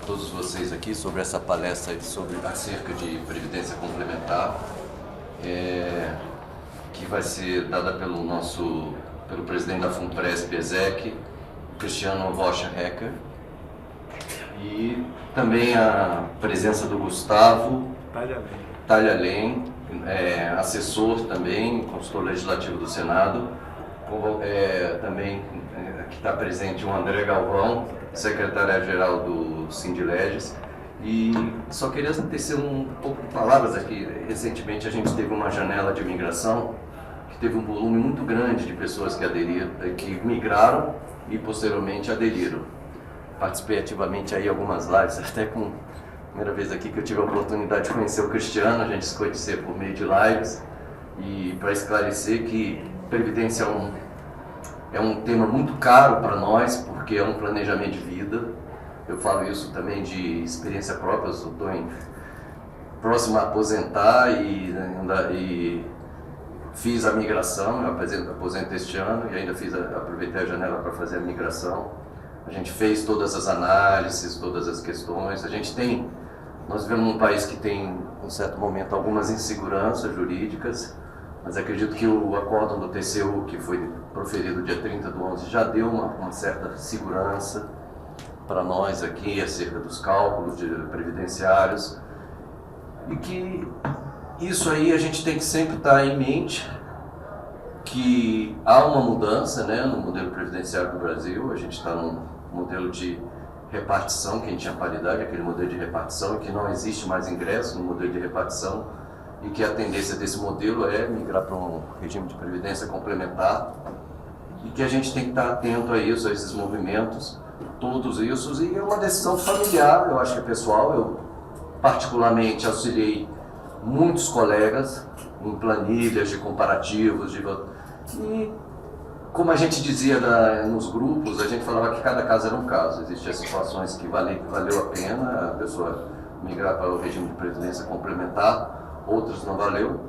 todos vocês aqui sobre essa palestra acerca de previdência complementar, que vai ser dada pelo presidente da FUNPRESP, ESEC, Cristiano Rocha Hecker, e também a presença do Gustavo Talhalem, assessor também, consultor legislativo do Senado, também aqui está presente o André Galvão, secretária-geral do Sindileges, e só queria tecer um pouco de palavras aqui. Recentemente a gente teve uma janela de imigração que teve um volume muito grande de pessoas que migraram e posteriormente aderiram. Participei ativamente aí algumas lives, até com a primeira vez aqui que eu tive a oportunidade de conhecer o Cristiano, a gente se conhecer por meio de lives, e para esclarecer que previdência é um tema muito caro para nós, porque é um planejamento de vida. Eu falo isso também de experiência própria, eu estou próximo a aposentar e fiz a migração, eu aposento este ano e ainda aproveitei a janela para fazer a migração. A gente fez todas as análises, todas as questões. Nós vivemos num país que tem, em certo momento, algumas inseguranças jurídicas, mas acredito que o acórdão do TCU, que foi proferido dia 30/11, já deu uma certa segurança para nós aqui acerca dos cálculos previdenciários, e que isso aí a gente tem que sempre estar em mente, que há uma mudança, né, no modelo previdenciário do Brasil. A gente está num modelo de repartição, que a gente tinha paridade, aquele modelo de repartição, e que não existe mais ingresso no modelo de repartição, e que a tendência desse modelo é migrar para um regime de previdência complementar, e que a gente tem que estar atento a isso, a esses movimentos, todos isso, e é uma decisão familiar, eu acho que é pessoal. Eu particularmente auxiliei muitos colegas em planilhas de comparativos, e como a gente dizia nos grupos, a gente falava que cada caso era um caso. Existiam situações que valeu a pena a pessoa migrar para o regime de previdência complementar, outras não valeu,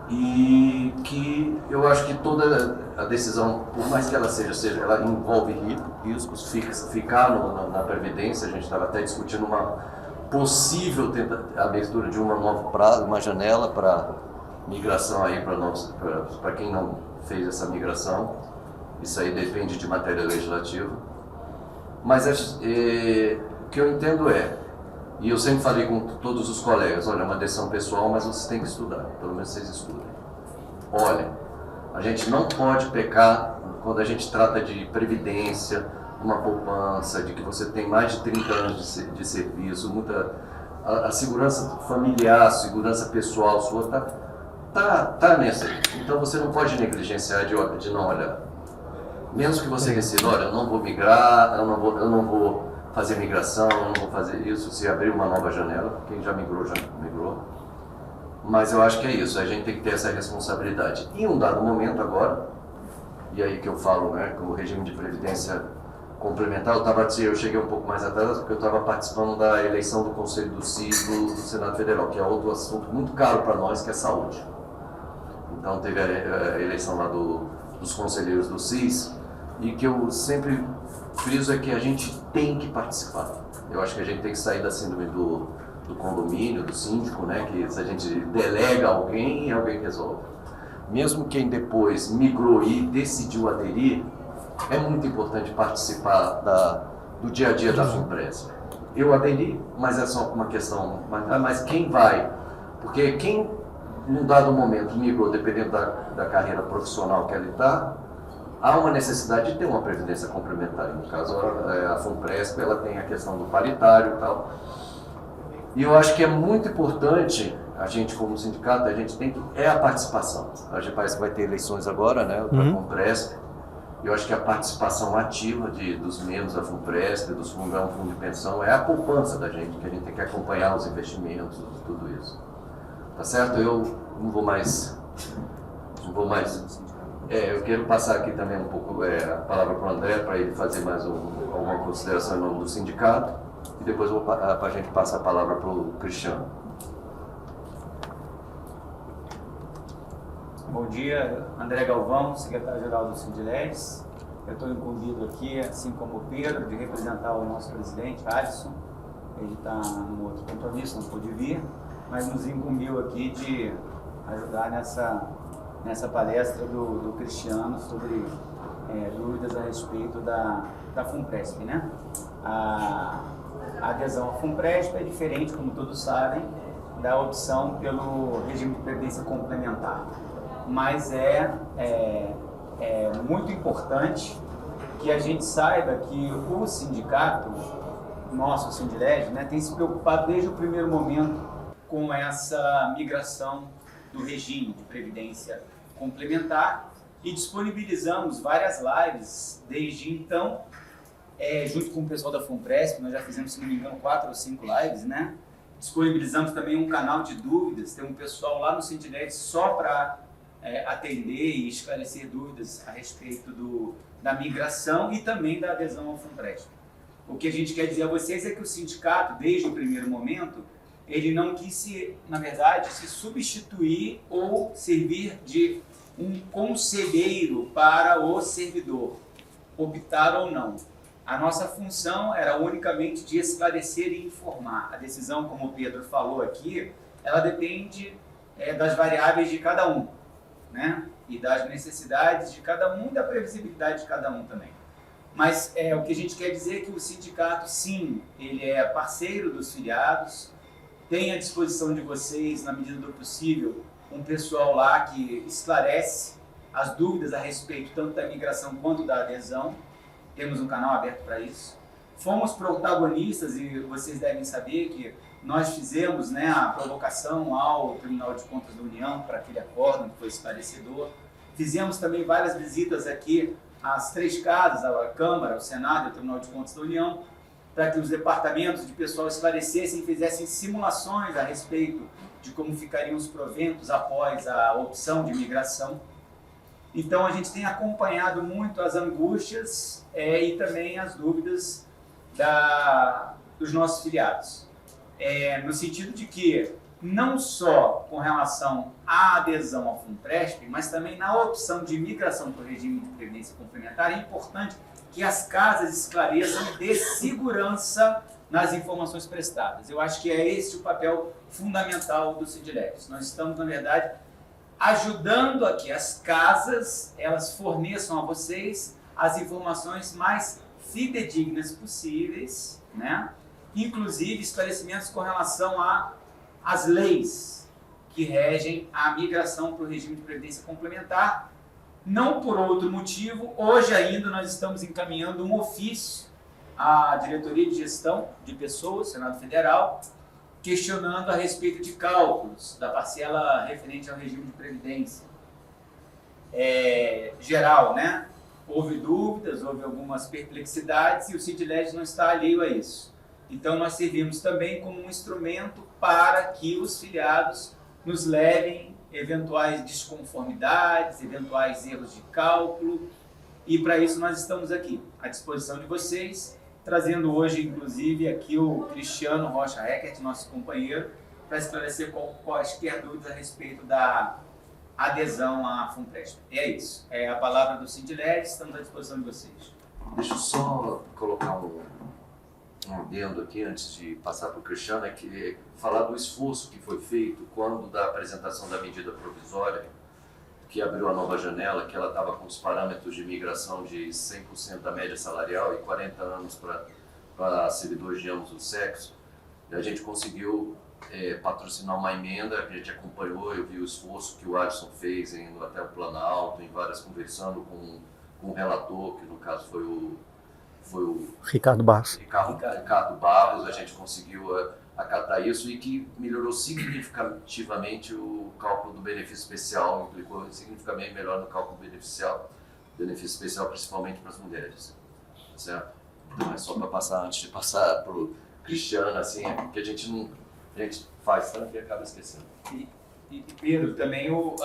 e que eu acho que toda a decisão, por mais que ela envolve riscos, ficar na Previdência. A gente estava até discutindo uma possível abertura de uma janela para migração aí para quem não fez essa migração. Isso aí depende de matéria legislativa. Mas o que eu entendo e eu sempre falei com todos os colegas, olha, é uma decisão pessoal, mas vocês têm que estudar, pelo menos vocês estudem. Olha, a gente não pode pecar quando a gente trata de previdência, uma poupança, de que você tem mais de 30 anos de serviço, a segurança familiar, a segurança pessoal sua tá nessa. Então você não pode negligenciar de não olhar. Mesmo que você decida, olha, eu não vou migrar, eu não vou fazer migração, eu não vou fazer isso, se abrir uma nova janela. Quem já migrou. Mas eu acho que é isso, a gente tem que ter essa responsabilidade. Em um dado momento agora, e aí que eu falo, né, que o regime de previdência complementar, eu cheguei um pouco mais atrás, porque eu estava participando da eleição do Conselho do CIS do Senado Federal, que é outro assunto muito caro para nós, que é saúde. Então teve a eleição lá dos conselheiros do CIS, e que eu sempre friso é que a gente tem que participar. Eu acho que a gente tem que sair da síndrome do condomínio, do síndico, né, que se a gente delega alguém resolve. Mesmo quem depois migrou e decidiu aderir, é muito importante participar do dia a dia da FUNPRESP. Eu aderi, mas é só uma questão, mas quem vai? Porque quem, num dado momento, migrou, dependendo da carreira profissional que ele está, há uma necessidade de ter uma previdência complementar. No caso, a FUNPRESP, ela tem a questão do paritário e tal. E eu acho que é muito importante, a gente como sindicato, a participação. A gente parece que vai ter eleições agora, né, para a FUNPRESP. Eu acho que a participação ativa dos membros da FUNPRESP, dos fundos, é um fundo de pensão, é a poupança da gente, que a gente tem que acompanhar os investimentos, tudo isso. Tá certo? Eu não vou mais. Eu quero passar aqui também um pouco a palavra para o André, para ele fazer mais alguma consideração em nome do sindicato, e depois para a gente passar a palavra para o Cristiano. Bom dia, André Galvão, secretário-geral do Sindileges. Eu estou incumbido aqui, assim como o Pedro, de representar o nosso presidente, Alisson. Ele está num outro compromisso, não pôde vir, mas nos incumbiu aqui de ajudar nessa palestra do Cristiano sobre dúvidas a respeito da FUNPRESP, né? A adesão à FUNPRESP é diferente, como todos sabem, da opção pelo regime de previdência complementar. Mas é muito importante que a gente saiba que o sindicato, nosso Sindilege, né, tem se preocupado desde o primeiro momento com essa migração do regime de previdência complementar e disponibilizamos várias lives desde então, junto com o pessoal da FUNPRESP. Nós já fizemos, se não me engano, 4 ou 5 lives, né? Disponibilizamos também um canal de dúvidas, tem um pessoal lá no Sindilege só para atender e esclarecer dúvidas a respeito da migração e também da adesão ao FUNPRESP. O que a gente quer dizer a vocês é que o sindicato, desde o primeiro momento, ele não quis, na verdade, se substituir ou servir de um conselheiro para o servidor, optar ou não. A nossa função era unicamente de esclarecer e informar. A decisão, como o Pedro falou aqui, ela depende das variáveis de cada um, né? E das necessidades de cada um e da previsibilidade de cada um também. Mas o que a gente quer dizer é que o sindicato, sim, ele é parceiro dos filiados, tem à disposição de vocês, na medida do possível, um pessoal lá que esclarece as dúvidas a respeito tanto da migração quanto da adesão. Temos um canal aberto para isso. Fomos protagonistas, e vocês devem saber que nós fizemos, né, a provocação ao Tribunal de Contas da União para aquele acórdão que foi esclarecedor. Fizemos também várias visitas aqui às 3 casas, à Câmara, ao Senado e ao Tribunal de Contas da União, para que os departamentos de pessoal esclarecessem e fizessem simulações a respeito de como ficariam os proventos após a opção de migração. Então, a gente tem acompanhado muito as angústias e também as dúvidas dos nossos filiados. No sentido de que, não só com relação à adesão ao FUNPRESP, mas também na opção de migração para o regime de previdência complementar, é importante que as casas esclareçam e dê segurança nas informações prestadas. Eu acho que é esse o papel fundamental do Sindilege. Nós estamos, na verdade, ajudando a que as casas elas forneçam a vocês as informações mais fidedignas possíveis, né? Inclusive esclarecimentos com relação às leis que regem a migração para o regime de previdência complementar. Não por outro motivo, hoje ainda nós estamos encaminhando um ofício à Diretoria de Gestão de Pessoas, Senado Federal, questionando a respeito de cálculos da parcela referente ao regime de previdência geral, né? Houve dúvidas, houve algumas perplexidades e o Sindilege não está alheio a isso. Então nós servimos também como um instrumento para que os filiados nos levem eventuais desconformidades, eventuais erros de cálculo, e para isso nós estamos aqui, à disposição de vocês, trazendo hoje, inclusive, aqui o Cristiano Rocha Heckert, nosso companheiro, para esclarecer quaisquer dúvidas a respeito da adesão à FUNPRESP. É isso, é a palavra do Sindilege, estamos à disposição de vocês. Deixa eu só colocar um adendo aqui antes de passar para o Cristiano, falar do esforço que foi feito quando da apresentação da medida provisória, que abriu a nova janela, que ela estava com os parâmetros de migração de 100% da média salarial e 40 anos para servidores de ambos os sexos. E a gente conseguiu patrocinar uma emenda, que a gente acompanhou, eu vi o esforço que o Alisson fez indo até o Planalto, em várias, conversando com o relator, que no caso foi o Ricardo Barros. Ricardo Barros, a gente conseguiu acatar isso e que melhorou significativamente o cálculo do benefício especial, implicou significativamente melhor no cálculo do benefício especial, principalmente para as mulheres. Certo? Então é só para passar, antes de passar para o Cristiano, assim, que a gente faz tanto e acaba esquecendo. E Pedro, também o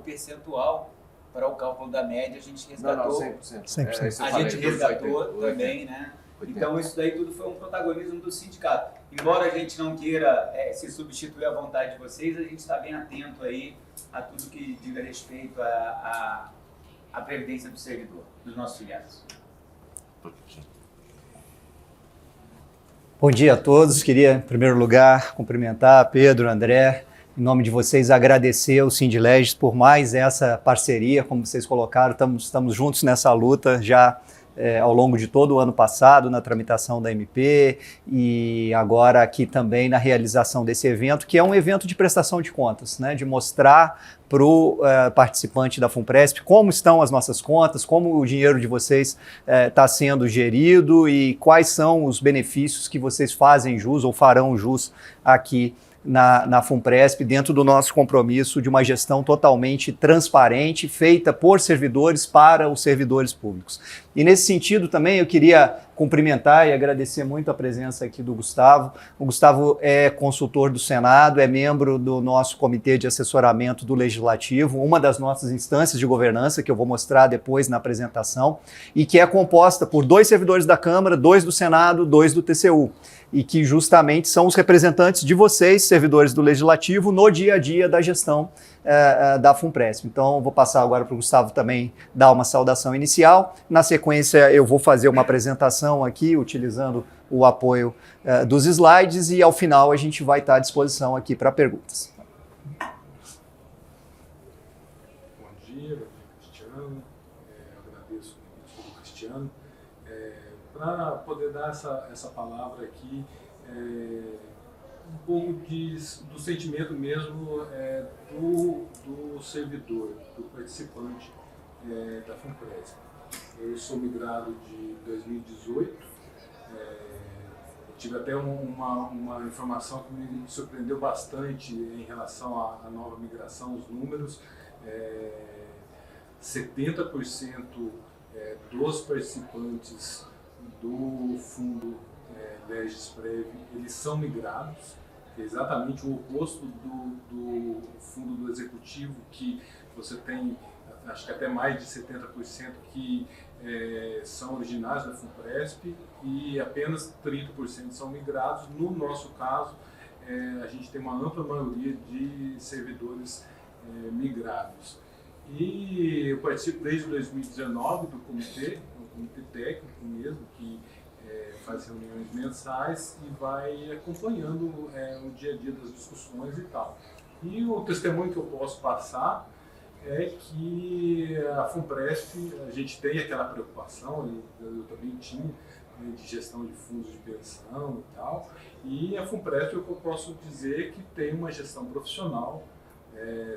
percentual para o cálculo da média a gente resgatou. Não, 100%. 100%. A gente resgatou também, né? 80. Então isso daí tudo foi um protagonismo do sindicato. Embora a gente não queira se substituir à vontade de vocês, a gente está bem atento aí a tudo que diga respeito a a previdência do servidor, dos nossos filiados. Bom dia a todos. Queria, em primeiro lugar, cumprimentar Pedro, André, em nome de vocês, agradecer ao Sindileges por mais essa parceria, como vocês colocaram, estamos juntos nessa luta já ao longo de todo o ano passado, na tramitação da MP e agora aqui também na realização desse evento, que é um evento de prestação de contas, né, de mostrar para o participante da FUNPRESP como estão as nossas contas, como o dinheiro de vocês está sendo gerido e quais são os benefícios que vocês fazem jus ou farão jus aqui na FUNPRESP, dentro do nosso compromisso de uma gestão totalmente transparente, feita por servidores para os servidores públicos. E nesse sentido também eu queria cumprimentar e agradecer muito a presença aqui do Gustavo. O Gustavo é consultor do Senado, é membro do nosso Comitê de Assessoramento do Legislativo, uma das nossas instâncias de governança, que eu vou mostrar depois na apresentação, e que é composta por 2 servidores da Câmara, 2 do Senado, 2 do TCU, e que justamente são os representantes de vocês, servidores do Legislativo, no dia a dia da gestão da FUNPRESP. Então, vou passar agora para o Gustavo também dar uma saudação inicial. Na sequência, eu vou fazer uma apresentação aqui, utilizando o apoio dos slides, e ao final a gente vai estar à disposição aqui para perguntas. Bom dia, Cristiano. Agradeço o convite do Cristiano. Para poder dar essa palavra aqui, um pouco do sentimento mesmo do servidor, do participante da FUNPRESP. Eu sou migrado de 2018, tive até uma informação que me surpreendeu bastante em relação à nova migração, os números. 70% dos participantes do fundo Legisprev, eles são migrados, que é exatamente o oposto do fundo do executivo, que você tem, acho que até mais de 70% que são originários da FUNPRESP e apenas 30% são migrados. No nosso caso, a gente tem uma ampla maioria de servidores migrados. E eu participo desde 2019 do comitê, um comitê técnico mesmo, que faz reuniões mensais e vai acompanhando o dia a dia das discussões e tal. E o testemunho que eu posso passar é que a FUNPRESP, a gente tem aquela preocupação, eu também tinha, de gestão de fundos de pensão e tal, e a FUNPRESP, o que eu posso dizer que tem uma gestão profissional,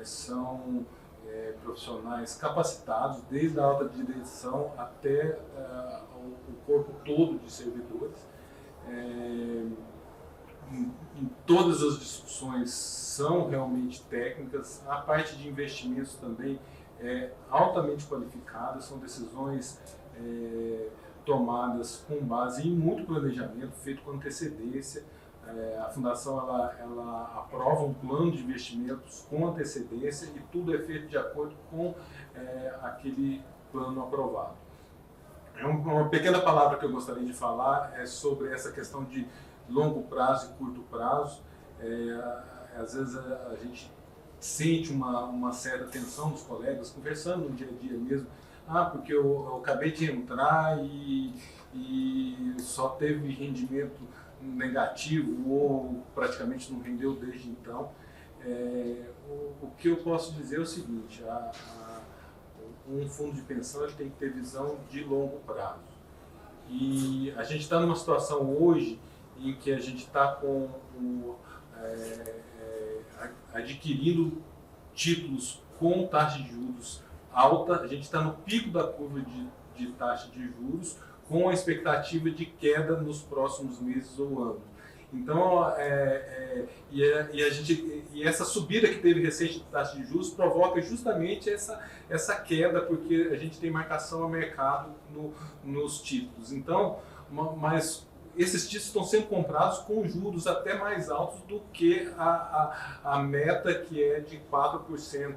são profissionais capacitados, desde a alta direção até o corpo todo de servidores. Em todas as discussões são realmente técnicas, a parte de investimentos também é altamente qualificada, são decisões tomadas com base em muito planejamento, feito com antecedência. A Fundação ela aprova um plano de investimentos com antecedência e tudo é feito de acordo com aquele plano aprovado. Uma pequena palavra que eu gostaria de falar é sobre essa questão de longo prazo e curto prazo. Às vezes a gente sente uma certa tensão dos colegas, conversando no dia a dia mesmo. Porque eu acabei de entrar e só teve rendimento negativo ou praticamente não rendeu desde então. O que eu posso dizer é o seguinte: um fundo de pensão ele tem que ter visão de longo prazo. E a gente está numa situação hoje em que a gente está adquirindo títulos com taxa de juros alta. A gente está no pico da curva de taxa de juros, com a expectativa de queda nos próximos meses ou anos. Então, e essa subida que teve recente de taxa de juros provoca justamente essa queda, porque a gente tem marcação a mercado nos títulos. Então, mas esses títulos estão sendo comprados com juros até mais altos do que a meta, que é de 4%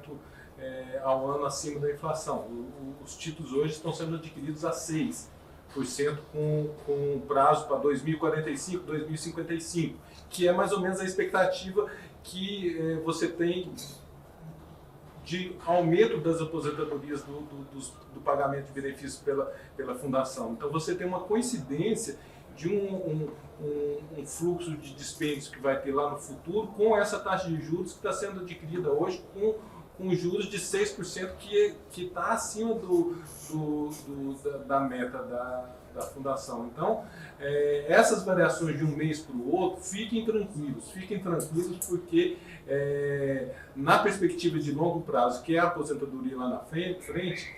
ao ano acima da inflação. Os títulos hoje estão sendo adquiridos a 6%, com prazo para 2045, 2055, que é mais ou menos a expectativa que você tem de aumento das aposentadorias do pagamento de benefícios pela fundação. Então você tem uma coincidência de um fluxo de dispêndios que vai ter lá no futuro com essa taxa de juros que está sendo adquirida hoje com juros de 6% que está acima da meta da fundação. Então, essas variações de um mês para o outro, fiquem tranquilos porque na perspectiva de longo prazo, que é a aposentadoria lá na frente,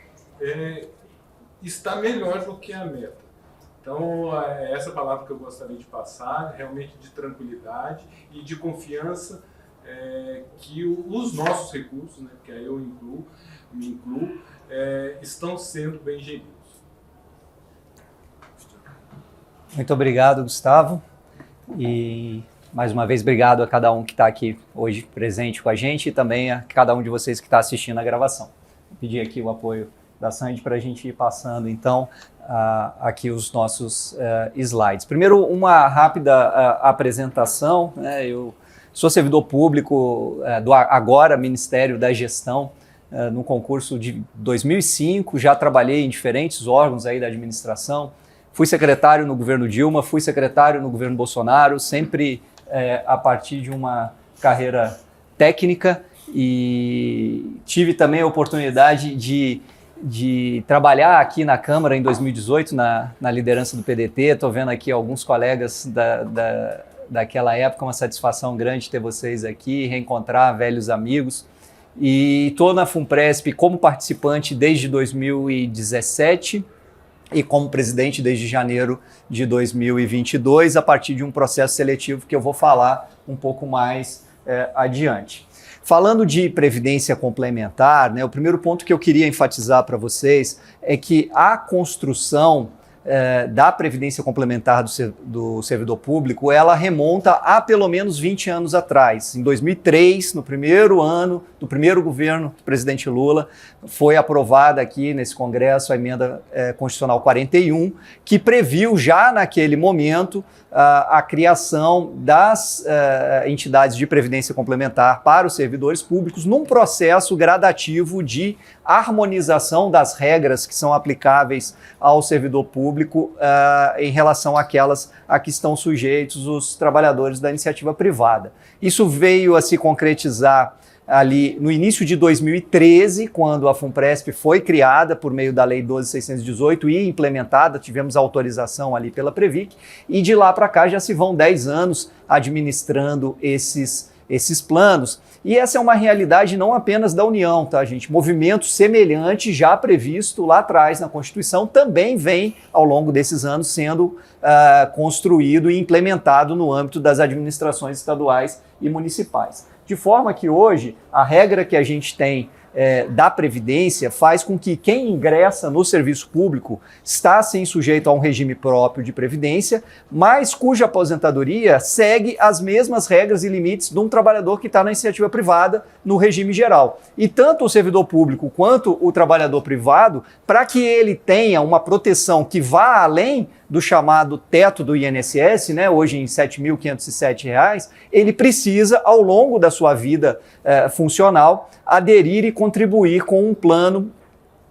está melhor do que a meta. Então, essa palavra que eu gostaria de passar, realmente de tranquilidade e de confiança que os nossos recursos, né, que aí eu me incluo, estão sendo bem geridos. Muito obrigado, Gustavo. E, mais uma vez, obrigado a cada um que está aqui hoje presente com a gente e também a cada um de vocês que está assistindo a gravação. Vou pedir aqui o apoio da Sandy para a gente ir passando, então, aqui os nossos slides. Primeiro, uma rápida apresentação, né? Eu sou servidor público do agora Ministério da Gestão, no concurso de 2005, já trabalhei em diferentes órgãos aí da administração, fui secretário no governo Dilma, fui secretário no governo Bolsonaro, sempre a partir de uma carreira técnica, e tive também a oportunidade de trabalhar aqui na Câmara em 2018, na liderança do PDT. Estou vendo aqui alguns colegas daquela época, uma satisfação grande ter vocês aqui, reencontrar velhos amigos. E estou na FUNPRESP como participante desde 2017 e como presidente desde janeiro de 2022, a partir de um processo seletivo que eu vou falar um pouco mais adiante. Falando de previdência complementar, né, o primeiro ponto que eu queria enfatizar para vocês é que a construção da previdência complementar do servidor público, ela remonta a pelo menos 20 anos atrás. Em 2003, no primeiro ano do primeiro governo do presidente Lula, foi aprovada aqui nesse Congresso a emenda constitucional 41, que previu já naquele momento a criação das entidades de previdência complementar para os servidores públicos num processo gradativo de harmonização das regras que são aplicáveis ao servidor público em relação àquelas a que estão sujeitos os trabalhadores da iniciativa privada. Isso veio a se concretizar ali no início de 2013, quando a FUNPRESP foi criada por meio da Lei 12.618 e implementada, tivemos autorização ali pela Previc, e de lá para cá já se vão 10 anos administrando esses planos. E essa é uma realidade não apenas da União, tá, gente? Movimento semelhante já previsto lá atrás na Constituição também vem, ao longo desses anos, sendo construído e implementado no âmbito das administrações estaduais e municipais. De forma que hoje a regra que a gente tem da Previdência faz com que quem ingressa no serviço público está sim sujeito a um regime próprio de Previdência, mas cuja aposentadoria segue as mesmas regras e limites de um trabalhador que está na iniciativa privada no regime geral. E tanto o servidor público quanto o trabalhador privado, para que ele tenha uma proteção que vá além do chamado teto do INSS, né, hoje em R$ 7.507, ele precisa, ao longo da sua vida funcional, aderir e contribuir com um plano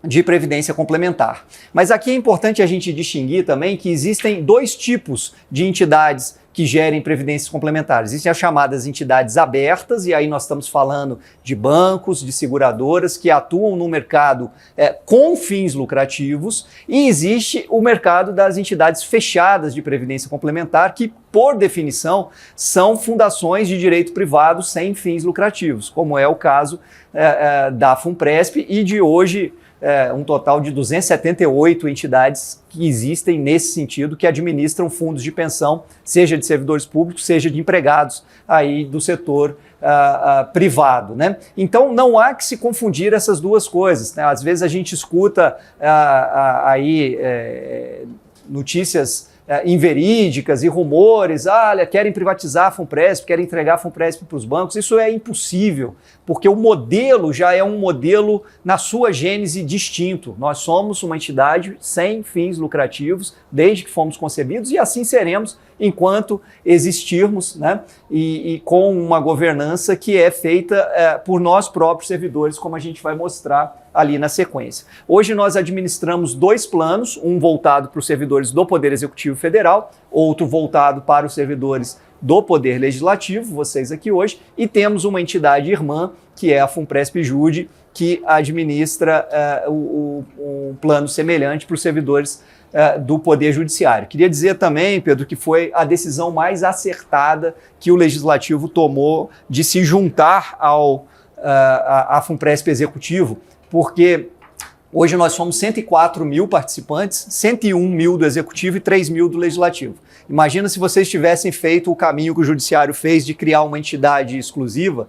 de previdência complementar. Mas aqui é importante a gente distinguir também que existem dois tipos de entidades que gerem previdências complementares. Existem as chamadas entidades abertas, e aí nós estamos falando de bancos, de seguradoras que atuam no mercado com fins lucrativos, e existe o mercado das entidades fechadas de previdência complementar, que, por definição, são fundações de direito privado sem fins lucrativos, como é o caso da FUNPRESP e de hoje um total de 278 entidades que existem nesse sentido, que administram fundos de pensão, seja de servidores públicos, seja de empregados aí do setor privado, né? Então não há que se confundir essas duas coisas, né? Às vezes a gente escuta aí notícias inverídicas e rumores, querem privatizar a FUNPRESP, querem entregar a FUNPRESP para os bancos. Isso é impossível, porque o modelo já é um modelo na sua gênese distinto. Nós somos uma entidade sem fins lucrativos, desde que fomos concebidos, e assim seremos enquanto existirmos, né, e com uma governança que é feita por nós próprios servidores, como a gente vai mostrar ali na sequência. Hoje nós administramos 2 planos, um voltado para os servidores do Poder Executivo Federal, outro voltado para os servidores do Poder Legislativo, vocês aqui hoje, e temos uma entidade irmã, que é a FUNPRESP-JUDE, que administra um plano semelhante para os servidores do Poder Judiciário. Queria dizer também, Pedro, que foi a decisão mais acertada que o Legislativo tomou de se juntar à FUNPRESP Executivo, porque hoje nós somos 104 mil participantes, 101 mil do Executivo e 3 mil do Legislativo. Imagina se vocês tivessem feito o caminho que o Judiciário fez de criar uma entidade exclusiva.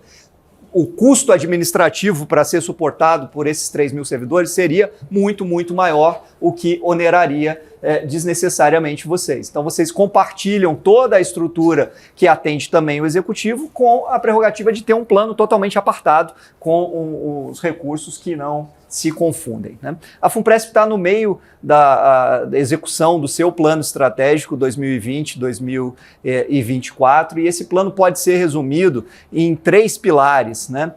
O custo administrativo para ser suportado por esses 3 mil servidores seria muito, muito maior, o que oneraria desnecessariamente vocês. Então vocês compartilham toda a estrutura que atende também o Executivo com a prerrogativa de ter um plano totalmente apartado com os recursos que não se confundem, né? A FUNPRESP está no meio da execução do seu plano estratégico 2020-2024 e esse plano pode ser resumido em 3 pilares, né?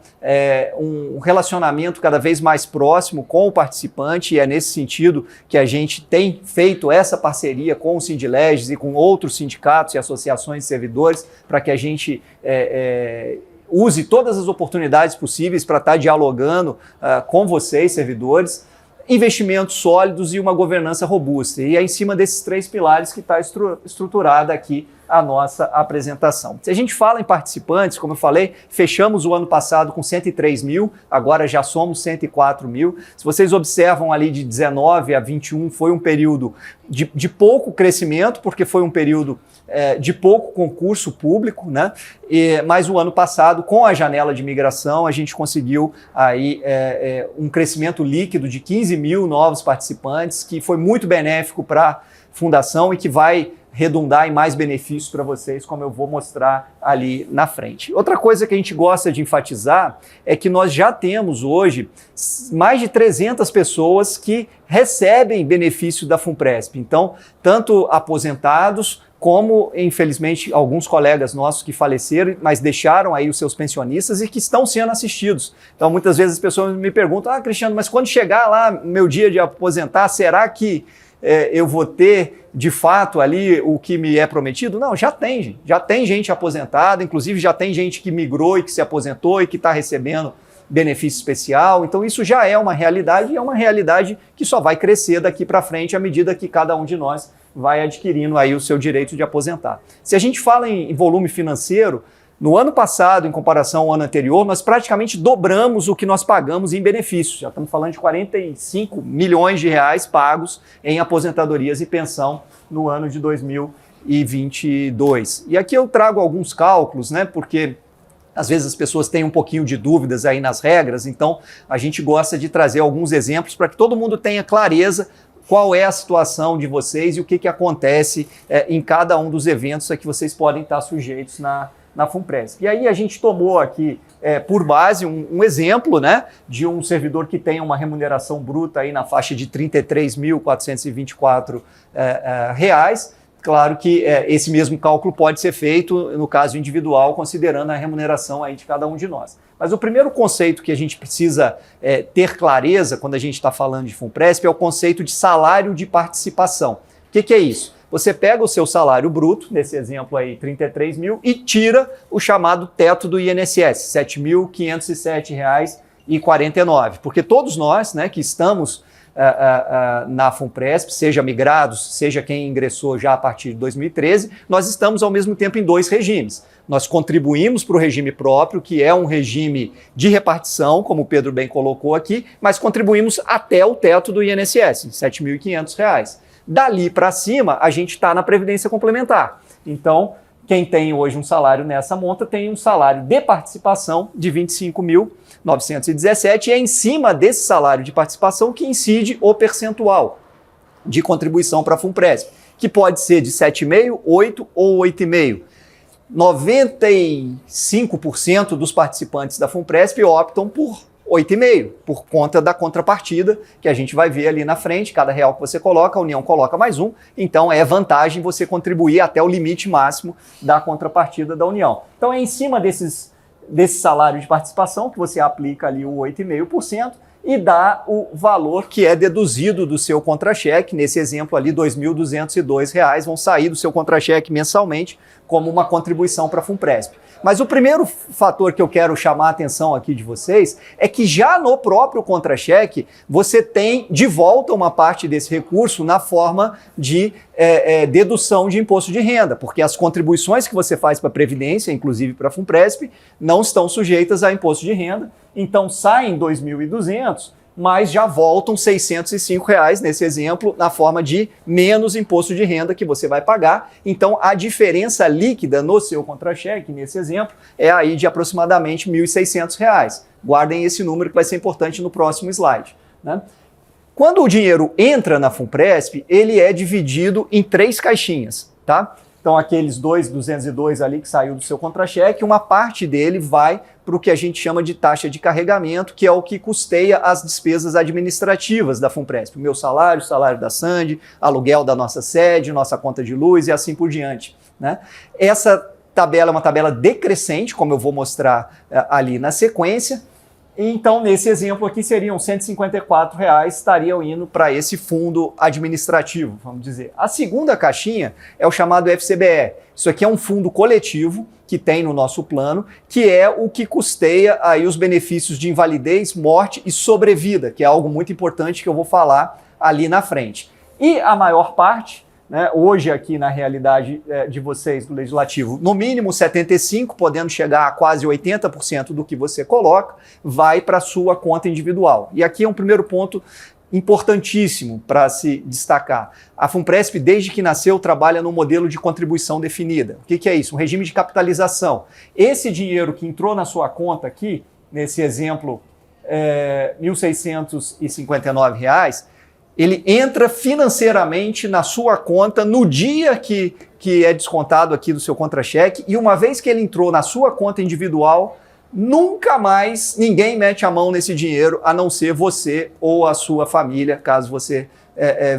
Um relacionamento cada vez mais próximo com o participante, e é nesse sentido que a gente tem feito essa parceria com o Sindileges e com outros sindicatos e associações de servidores para que a gente use todas as oportunidades possíveis para estar dialogando com vocês, servidores, investimentos sólidos e uma governança robusta. E é em cima desses 3 pilares que está estruturada aqui a nossa apresentação. Se a gente fala em participantes, como eu falei, fechamos o ano passado com 103 mil, agora já somos 104 mil. Se vocês observam ali de 19 a 21, foi um período de pouco crescimento, porque foi um período de pouco concurso público, né? Mas o ano passado, com a janela de migração, a gente conseguiu aí um crescimento líquido de 15 mil novos participantes, que foi muito benéfico para a Fundação e que vai redundar em mais benefícios para vocês, como eu vou mostrar ali na frente. Outra coisa que a gente gosta de enfatizar é que nós já temos hoje mais de 300 pessoas que recebem benefício da FUNPRESP. Então, tanto aposentados como, infelizmente, alguns colegas nossos que faleceram, mas deixaram aí os seus pensionistas e que estão sendo assistidos. Então, muitas vezes as pessoas me perguntam: Cristiano, mas quando chegar lá meu dia de aposentar, será que eu vou ter, de fato, ali o que me é prometido? Não, já tem gente aposentada, inclusive já tem gente que migrou e que se aposentou e que está recebendo benefício especial. Então isso já é uma realidade e é uma realidade que só vai crescer daqui para frente à medida que cada um de nós vai adquirindo aí o seu direito de aposentar. Se a gente fala em volume financeiro, no ano passado, em comparação ao ano anterior, nós praticamente dobramos o que nós pagamos em benefícios. Já estamos falando de 45 milhões de reais pagos em aposentadorias e pensão no ano de 2022. E aqui eu trago alguns cálculos, né? Porque às vezes as pessoas têm um pouquinho de dúvidas aí nas regras, então a gente gosta de trazer alguns exemplos para que todo mundo tenha clareza qual é a situação de vocês e o que acontece em cada um dos eventos a que vocês podem estar sujeitos na FUNPRESP. E aí a gente tomou aqui por base um exemplo, né, de um servidor que tem uma remuneração bruta aí na faixa de R$ 33.424 reais. Claro que esse mesmo cálculo pode ser feito no caso individual, considerando a remuneração aí de cada um de nós. Mas o primeiro conceito que a gente precisa ter clareza quando a gente está falando de FUNPRESP é o conceito de salário de participação. O que é isso? Você pega o seu salário bruto, nesse exemplo aí, 33 mil, e tira o chamado teto do INSS, R$ 7.507,49. Porque todos nós, né, que estamos na FUNPRESP, seja migrados, seja quem ingressou já a partir de 2013, nós estamos ao mesmo tempo em 2 regimes. Nós contribuímos para o regime próprio, que é um regime de repartição, como o Pedro bem colocou aqui, mas contribuímos até o teto do INSS, R$ 7.500. Dali para cima, a gente está na Previdência Complementar. Então, quem tem hoje um salário nessa monta tem um salário de participação de R$ 25.917 e é em cima desse salário de participação que incide o percentual de contribuição para a FUNPRESP, que pode ser de 7,5%, 8% ou 8,5%. 95% dos participantes da FUNPRESP optam por 8,5, por conta da contrapartida que a gente vai ver ali na frente. Cada real que você coloca, a União coloca mais um, então é vantagem você contribuir até o limite máximo da contrapartida da União. Então é em cima desse salário de participação que você aplica ali o 8,5% e dá o valor que é deduzido do seu contra-cheque. Nesse exemplo ali, R$ 2.202 vão sair do seu contra-cheque mensalmente como uma contribuição para a Funpresp. Mas o primeiro fator que eu quero chamar a atenção aqui de vocês é que já no próprio contra-cheque você tem de volta uma parte desse recurso na forma de dedução de imposto de renda, porque as contribuições que você faz para a Previdência, inclusive para a Funpresp, não estão sujeitas a imposto de renda, então saem R$ 2.200, mas já voltam R$ 605 nesse exemplo, na forma de menos imposto de renda que você vai pagar. Então, a diferença líquida no seu contra-cheque, nesse exemplo, é aí de aproximadamente R$ 1.600. Guardem esse número que vai ser importante no próximo slide, né? Quando o dinheiro entra na Funpresp, ele é dividido em 3 caixinhas, tá? Então, aqueles 202 ali que saiu do seu contra-cheque, uma parte dele vai para o que a gente chama de taxa de carregamento, que é o que custeia as despesas administrativas da Funpresp. O meu salário, o salário da Sandy, aluguel da nossa sede, nossa conta de luz e assim por diante, né? Essa tabela é uma tabela decrescente, como eu vou mostrar ali na sequência. Então, nesse exemplo aqui, seriam R$ 154 estariam indo para esse fundo administrativo, vamos dizer. A segunda caixinha é o chamado FCBE. Isso aqui é um fundo coletivo que tem no nosso plano, que é o que custeia aí os benefícios de invalidez, morte e sobrevida, que é algo muito importante que eu vou falar ali na frente. E a maior parte, né, hoje aqui na realidade de vocês do Legislativo, no mínimo 75%, podendo chegar a quase 80% do que você coloca, vai para a sua conta individual. E aqui é um primeiro ponto importantíssimo para se destacar. A Funpresp, desde que nasceu, trabalha no modelo de contribuição definida. O que é isso? Um regime de capitalização. Esse dinheiro que entrou na sua conta aqui, nesse exemplo, R$ 1.659, ele entra financeiramente na sua conta no dia que é descontado aqui do seu contra-cheque, e uma vez que ele entrou na sua conta individual, nunca mais ninguém mete a mão nesse dinheiro, a não ser você ou a sua família, caso você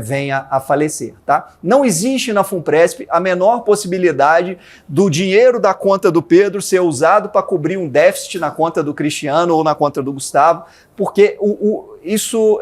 venha a falecer, tá? Não existe na Funpresp a menor possibilidade do dinheiro da conta do Pedro ser usado para cobrir um déficit na conta do Cristiano ou na conta do Gustavo, porque isso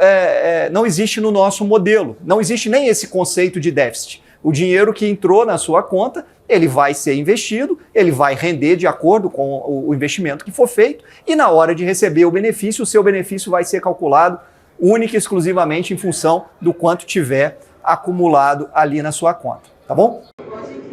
não existe no nosso modelo. Não existe nem esse conceito de déficit. O dinheiro que entrou na sua conta, ele vai ser investido, ele vai render de acordo com o investimento que for feito, e na hora de receber o benefício, o seu benefício vai ser calculado única e exclusivamente em função do quanto tiver acumulado ali na sua conta, tá bom?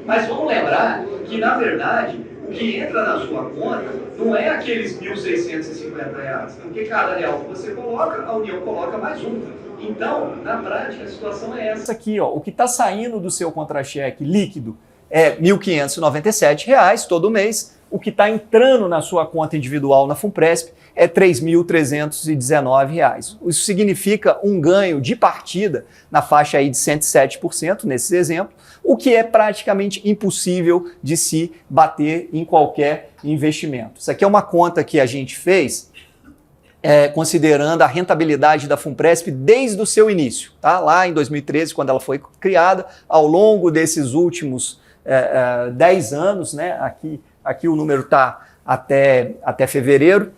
Mas vamos lembrar que, na verdade, o que entra na sua conta não é aqueles R$ 1.650, porque cada real que você coloca, a União coloca mais um. Então, na prática, a situação é essa aqui, ó, o que está saindo do seu contra-cheque líquido é R$ 1.597 todo mês, o que está entrando na sua conta individual na Funpresp é R$ 3.319. Isso significa um ganho de partida na faixa aí de 107% nesse exemplo, o que é praticamente impossível de se bater em qualquer investimento. Isso aqui é uma conta que a gente fez considerando a rentabilidade da Funpresp desde o seu início, tá? Lá em 2013, quando ela foi criada, ao longo desses últimos 10 anos, né? Aqui o número está até fevereiro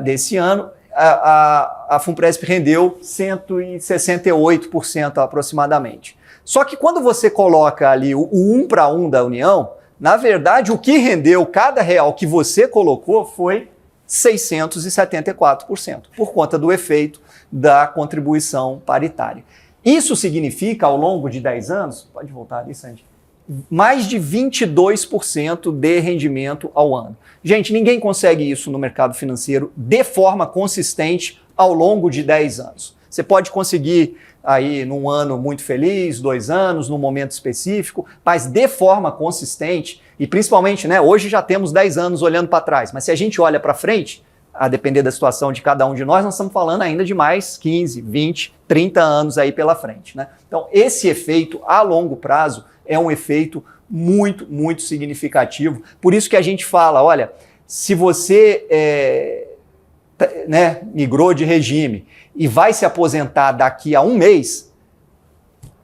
desse ano, a Funpresp rendeu 168% aproximadamente. Só que quando você coloca ali o 1 para 1 da União, na verdade o que rendeu cada real que você colocou foi 674%, por conta do efeito da contribuição paritária. Isso significa, ao longo de 10 anos, pode voltar ali, Sandy, mais de 22% de rendimento ao ano. Gente, ninguém consegue isso no mercado financeiro de forma consistente ao longo de 10 anos. Você pode conseguir aí num ano muito feliz, 2 anos, num momento específico, mas de forma consistente, e principalmente, né, hoje já temos 10 anos olhando para trás, mas se a gente olha para frente, a depender da situação de cada um de nós estamos falando ainda de mais 15, 20, 30 anos aí pela frente, né? Então, esse efeito a longo prazo é um efeito muito, muito significativo. Por isso que a gente fala, olha, se você né, migrou de regime e vai se aposentar daqui a um mês,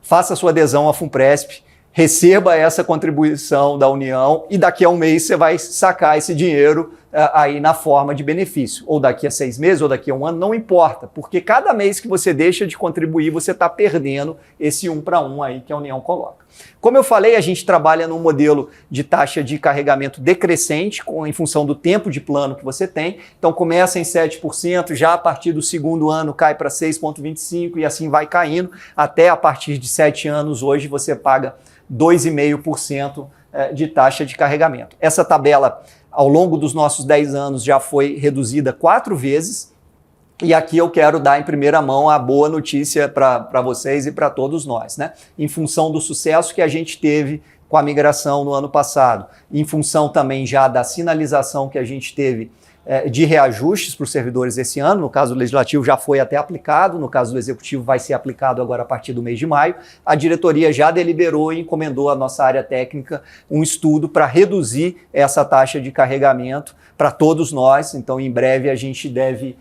faça sua adesão à Funpresp, receba essa contribuição da União e daqui a um mês você vai sacar esse dinheiro aí na forma de benefício. Ou daqui a 6 meses, ou daqui a um ano, não importa. Porque cada mês que você deixa de contribuir, você está perdendo esse 1 para 1 aí que a União coloca. Como eu falei, a gente trabalha num modelo de taxa de carregamento decrescente, em função do tempo de plano que você tem. Então começa em 7%, já a partir do segundo ano cai para 6,25% e assim vai caindo. Até a partir de 7 anos, hoje você paga 2,5% de taxa de carregamento. Essa tabela, ao longo dos nossos 10 anos, já foi reduzida 4 vezes. E aqui eu quero dar em primeira mão a boa notícia para vocês e para todos nós, né? Em função do sucesso que a gente teve com a migração no ano passado, em função também já da sinalização que a gente teve de reajustes para os servidores esse ano, no caso do Legislativo já foi até aplicado, no caso do Executivo vai ser aplicado agora a partir do mês de maio, a diretoria já deliberou e encomendou à nossa área técnica um estudo para reduzir essa taxa de carregamento para todos nós, então em breve a gente deve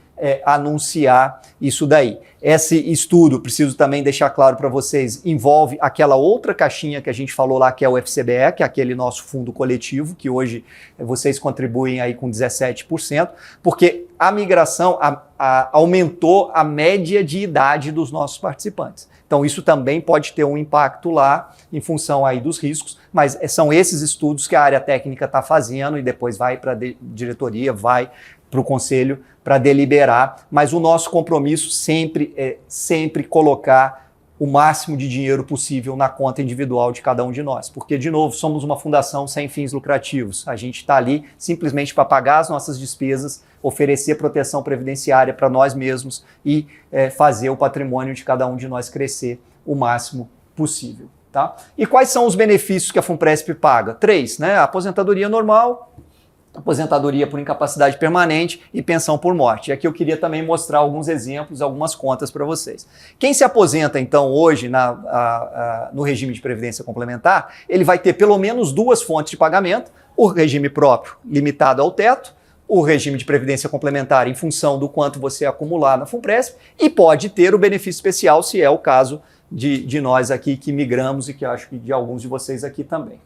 anunciar isso daí. Esse estudo, preciso também deixar claro para vocês, envolve aquela outra caixinha que a gente falou lá, que é o FCBE, que é aquele nosso fundo coletivo, que hoje vocês contribuem aí com 17%, porque a migração aumentou a média de idade dos nossos participantes. Então isso também pode ter um impacto lá em função aí dos riscos, mas são esses estudos que a área técnica está fazendo e depois vai para a diretoria, vai para o conselho para deliberar, mas o nosso compromisso sempre é colocar o máximo de dinheiro possível na conta individual de cada um de nós, porque, de novo, somos uma fundação sem fins lucrativos, a gente está ali simplesmente para pagar as nossas despesas, oferecer proteção previdenciária para nós mesmos e fazer o patrimônio de cada um de nós crescer o máximo possível. Tá? E quais são os benefícios que a Funpresp paga? 3, né? A aposentadoria normal, aposentadoria por incapacidade permanente e pensão por morte. E aqui eu queria também mostrar alguns exemplos, algumas contas para vocês. Quem se aposenta, então, hoje no regime de previdência complementar, ele vai ter pelo menos 2 fontes de pagamento, o regime próprio limitado ao teto, o regime de previdência complementar em função do quanto você acumular na Funpresp e pode ter o benefício especial, se é o caso de nós aqui que migramos e que acho que de alguns de vocês aqui também.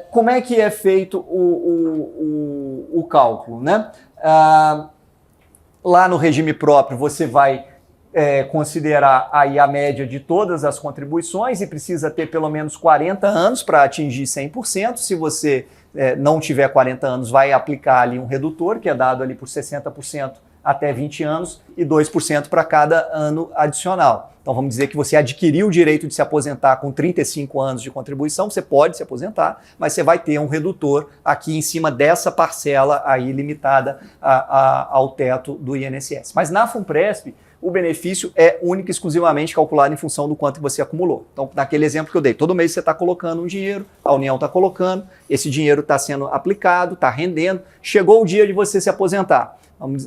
Como é que é feito o cálculo, né? Lá no regime próprio você vai considerar aí a média de todas as contribuições e precisa ter pelo menos 40 anos para atingir 100%. Se você não tiver 40 anos, vai aplicar ali um redutor, que é dado ali por 60% até 20 anos e 2% para cada ano adicional. Então vamos dizer que você adquiriu o direito de se aposentar com 35 anos de contribuição, você pode se aposentar, mas você vai ter um redutor aqui em cima dessa parcela aí limitada ao teto do INSS. Mas na Funpresp, o benefício é único e exclusivamente calculado em função do quanto você acumulou. Então, naquele exemplo que eu dei, todo mês você está colocando um dinheiro, a União está colocando, esse dinheiro está sendo aplicado, está rendendo, chegou o dia de você se aposentar.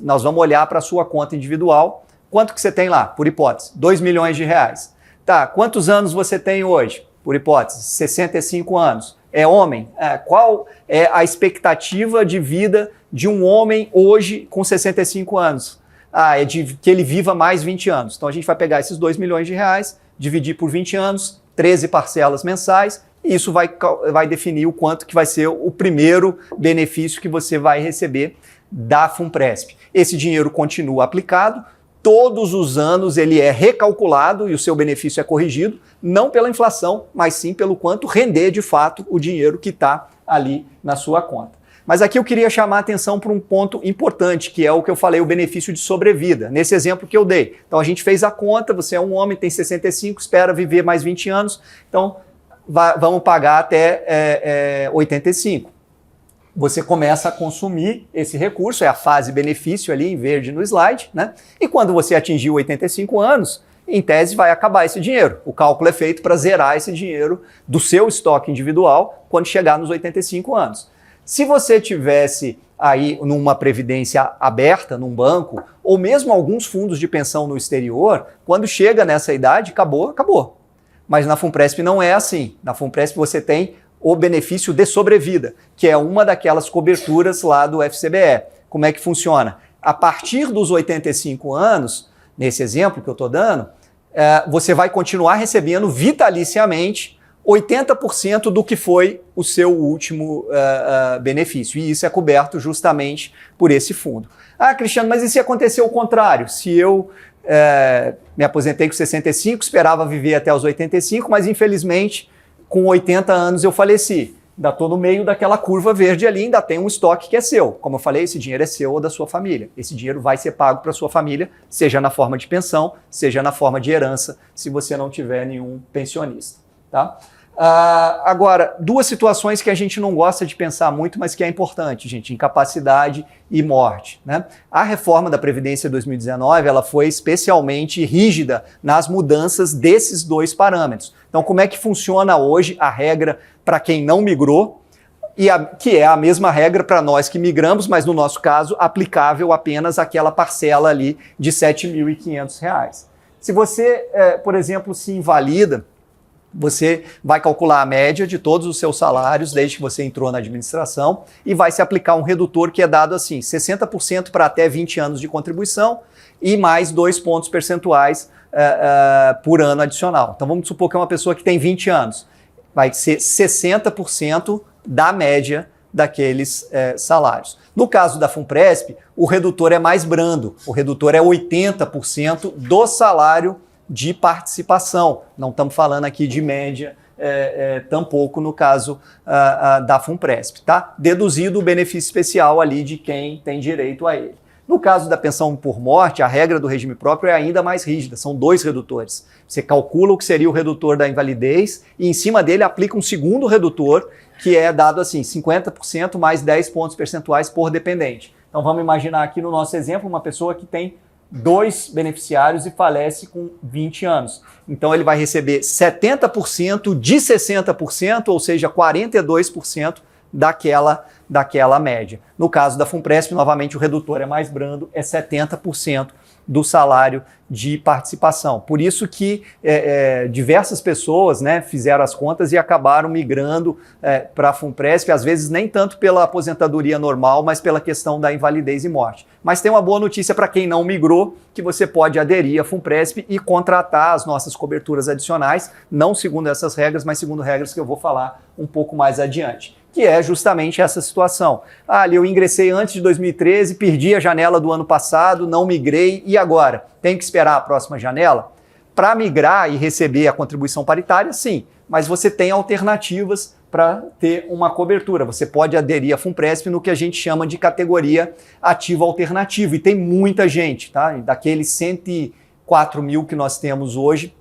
Nós vamos olhar para a sua conta individual, quanto que você tem lá, por hipótese? 2 milhões de reais. Tá, quantos anos você tem hoje? Por hipótese, 65 anos. É homem? Qual é a expectativa de vida de um homem hoje com 65 anos? É de que ele viva mais 20 anos. Então a gente vai pegar esses 2 milhões de reais, dividir por 20 anos, 13 parcelas mensais, e isso vai definir o quanto que vai ser o primeiro benefício que você vai receber da Funpresp. Esse dinheiro continua aplicado, todos os anos ele é recalculado e o seu benefício é corrigido, não pela inflação, mas sim pelo quanto render de fato o dinheiro que está ali na sua conta. Mas aqui eu queria chamar a atenção para um ponto importante, que é o que eu falei, o benefício de sobrevida, nesse exemplo que eu dei. Então a gente fez a conta, você é um homem, tem 65, espera viver mais 20 anos, então vamos pagar até 85. Você começa a consumir esse recurso, é a fase benefício ali em verde no slide, né? E quando você atingir 85 anos, em tese vai acabar esse dinheiro. O cálculo é feito para zerar esse dinheiro do seu estoque individual quando chegar nos 85 anos. Se você tivesse aí numa previdência aberta, num banco, ou mesmo alguns fundos de pensão no exterior, quando chega nessa idade, acabou. Mas na Funpresp não é assim. Na Funpresp você tem o benefício de sobrevida, que é uma daquelas coberturas lá do FCBE. Como é que funciona? a partir dos 85 anos, nesse exemplo que eu estou dando, você vai continuar recebendo vitaliciamente 80% do que foi o seu último benefício. E isso é coberto justamente por esse fundo. Ah, Cristiano, mas e se acontecer o contrário? Se eu me aposentei com 65, esperava viver até os 85, mas infelizmente com 80 anos eu faleci. Ainda estou no meio daquela curva verde ali, ainda tem um estoque que é seu. Como eu falei, esse dinheiro é seu ou da sua família. Esse dinheiro vai ser pago para a sua família, seja na forma de pensão, seja na forma de herança, se você não tiver nenhum pensionista. Tá? Agora, duas situações que a gente não gosta de pensar muito, mas que é importante, gente, incapacidade e morte. Né? A reforma da Previdência de 2019 ela foi especialmente rígida nas mudanças desses dois parâmetros. Então, como é que funciona hoje a regra para quem não migrou, que é a mesma regra para nós que migramos, mas no nosso caso, aplicável apenas àquela parcela ali de R$ 7.500. Se você, por exemplo, se invalida, você vai calcular a média de todos os seus salários desde que você entrou na administração e vai se aplicar um redutor que é dado assim, 60% para até 20 anos de contribuição e mais 2 pontos percentuais por ano adicional. Então vamos supor que é uma pessoa que tem 20 anos. Vai ser 60% da média daqueles salários. No caso da FUNPRESP, o redutor é mais brando. O redutor é 80% do salário de participação. Não estamos falando aqui de média, tampouco no caso da FUNPRESP, tá? Deduzido o benefício especial ali de quem tem direito a ele. No caso da pensão por morte, a regra do regime próprio é ainda mais rígida, são 2 redutores. Você calcula o que seria o redutor da invalidez e em cima dele aplica um segundo redutor que é dado assim, 50% mais 10 pontos percentuais por dependente. Então vamos imaginar aqui no nosso exemplo uma pessoa que tem 2 beneficiários e falece com 20 anos. Então ele vai receber 70% de 60%, ou seja, 42% daquela média. No caso da FUNPRESP, novamente o redutor é mais brando, é 70% do salário de participação. Por isso que diversas pessoas, né, fizeram as contas e acabaram migrando para a FUNPRESP, às vezes nem tanto pela aposentadoria normal, mas pela questão da invalidez e morte. Mas tem uma boa notícia para quem não migrou, que você pode aderir à FUNPRESP e contratar as nossas coberturas adicionais, não segundo essas regras, mas segundo regras que eu vou falar um pouco mais adiante, que é justamente essa situação. Ali eu ingressei antes de 2013, perdi a janela do ano passado, não migrei, e agora? Tenho que esperar a próxima janela? Para migrar e receber a contribuição paritária, sim, mas você tem alternativas para ter uma cobertura. Você pode aderir à FUNPRESP no que a gente chama de categoria ativa alternativa, e tem muita gente, tá? Daqueles 104 mil que nós temos hoje,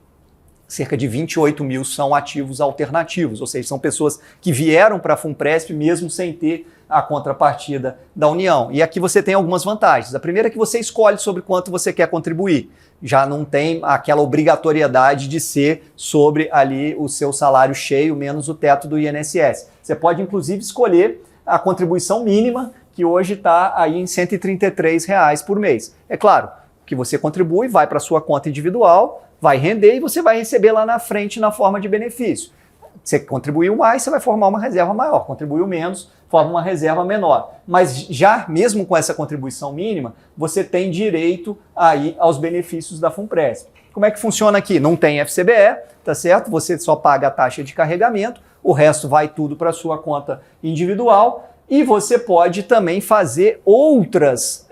cerca de 28 mil são ativos alternativos, ou seja, são pessoas que vieram para a FUNPRESP mesmo sem ter a contrapartida da União. E aqui você tem algumas vantagens. A primeira é que você escolhe sobre quanto você quer contribuir. Já não tem aquela obrigatoriedade de ser sobre ali o seu salário cheio menos o teto do INSS. Você pode, inclusive, escolher a contribuição mínima, que hoje está aí em R$ 133 por mês. É claro que você contribui, vai para a sua conta individual, vai render e você vai receber lá na frente na forma de benefício. Você contribuiu mais, você vai formar uma reserva maior. Contribuiu menos, forma uma reserva menor. Mas já mesmo com essa contribuição mínima, você tem direito aí aos benefícios da FUNPRESP. Como é que funciona aqui? Não tem FCBE, tá certo? Você só paga a taxa de carregamento, o resto vai tudo para a sua conta individual e você pode também fazer outras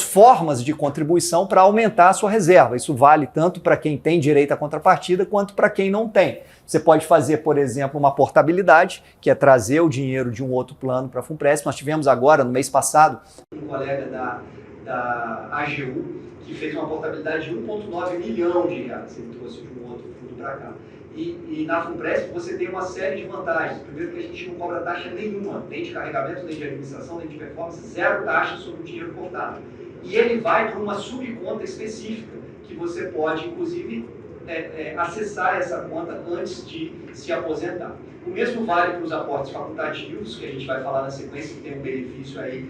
formas de contribuição para aumentar a sua reserva. Isso vale tanto para quem tem direito à contrapartida quanto para quem não tem. Você pode fazer, por exemplo, uma portabilidade, que é trazer o dinheiro de um outro plano para a FUNPRESP. Nós tivemos agora, no mês passado, um colega da AGU que fez uma portabilidade de 1,9 milhão de reais. Ele trouxe de um outro fundo para cá. E na FUNPRESP você tem uma série de vantagens. Primeiro que a gente não cobra taxa nenhuma, nem de carregamento, nem de administração, nem de performance, 0 taxa sobre o dinheiro cortado. E ele vai para uma subconta específica, que você pode, inclusive, acessar essa conta antes de se aposentar. O mesmo vale para os aportes facultativos, que a gente vai falar na sequência, que tem um benefício aí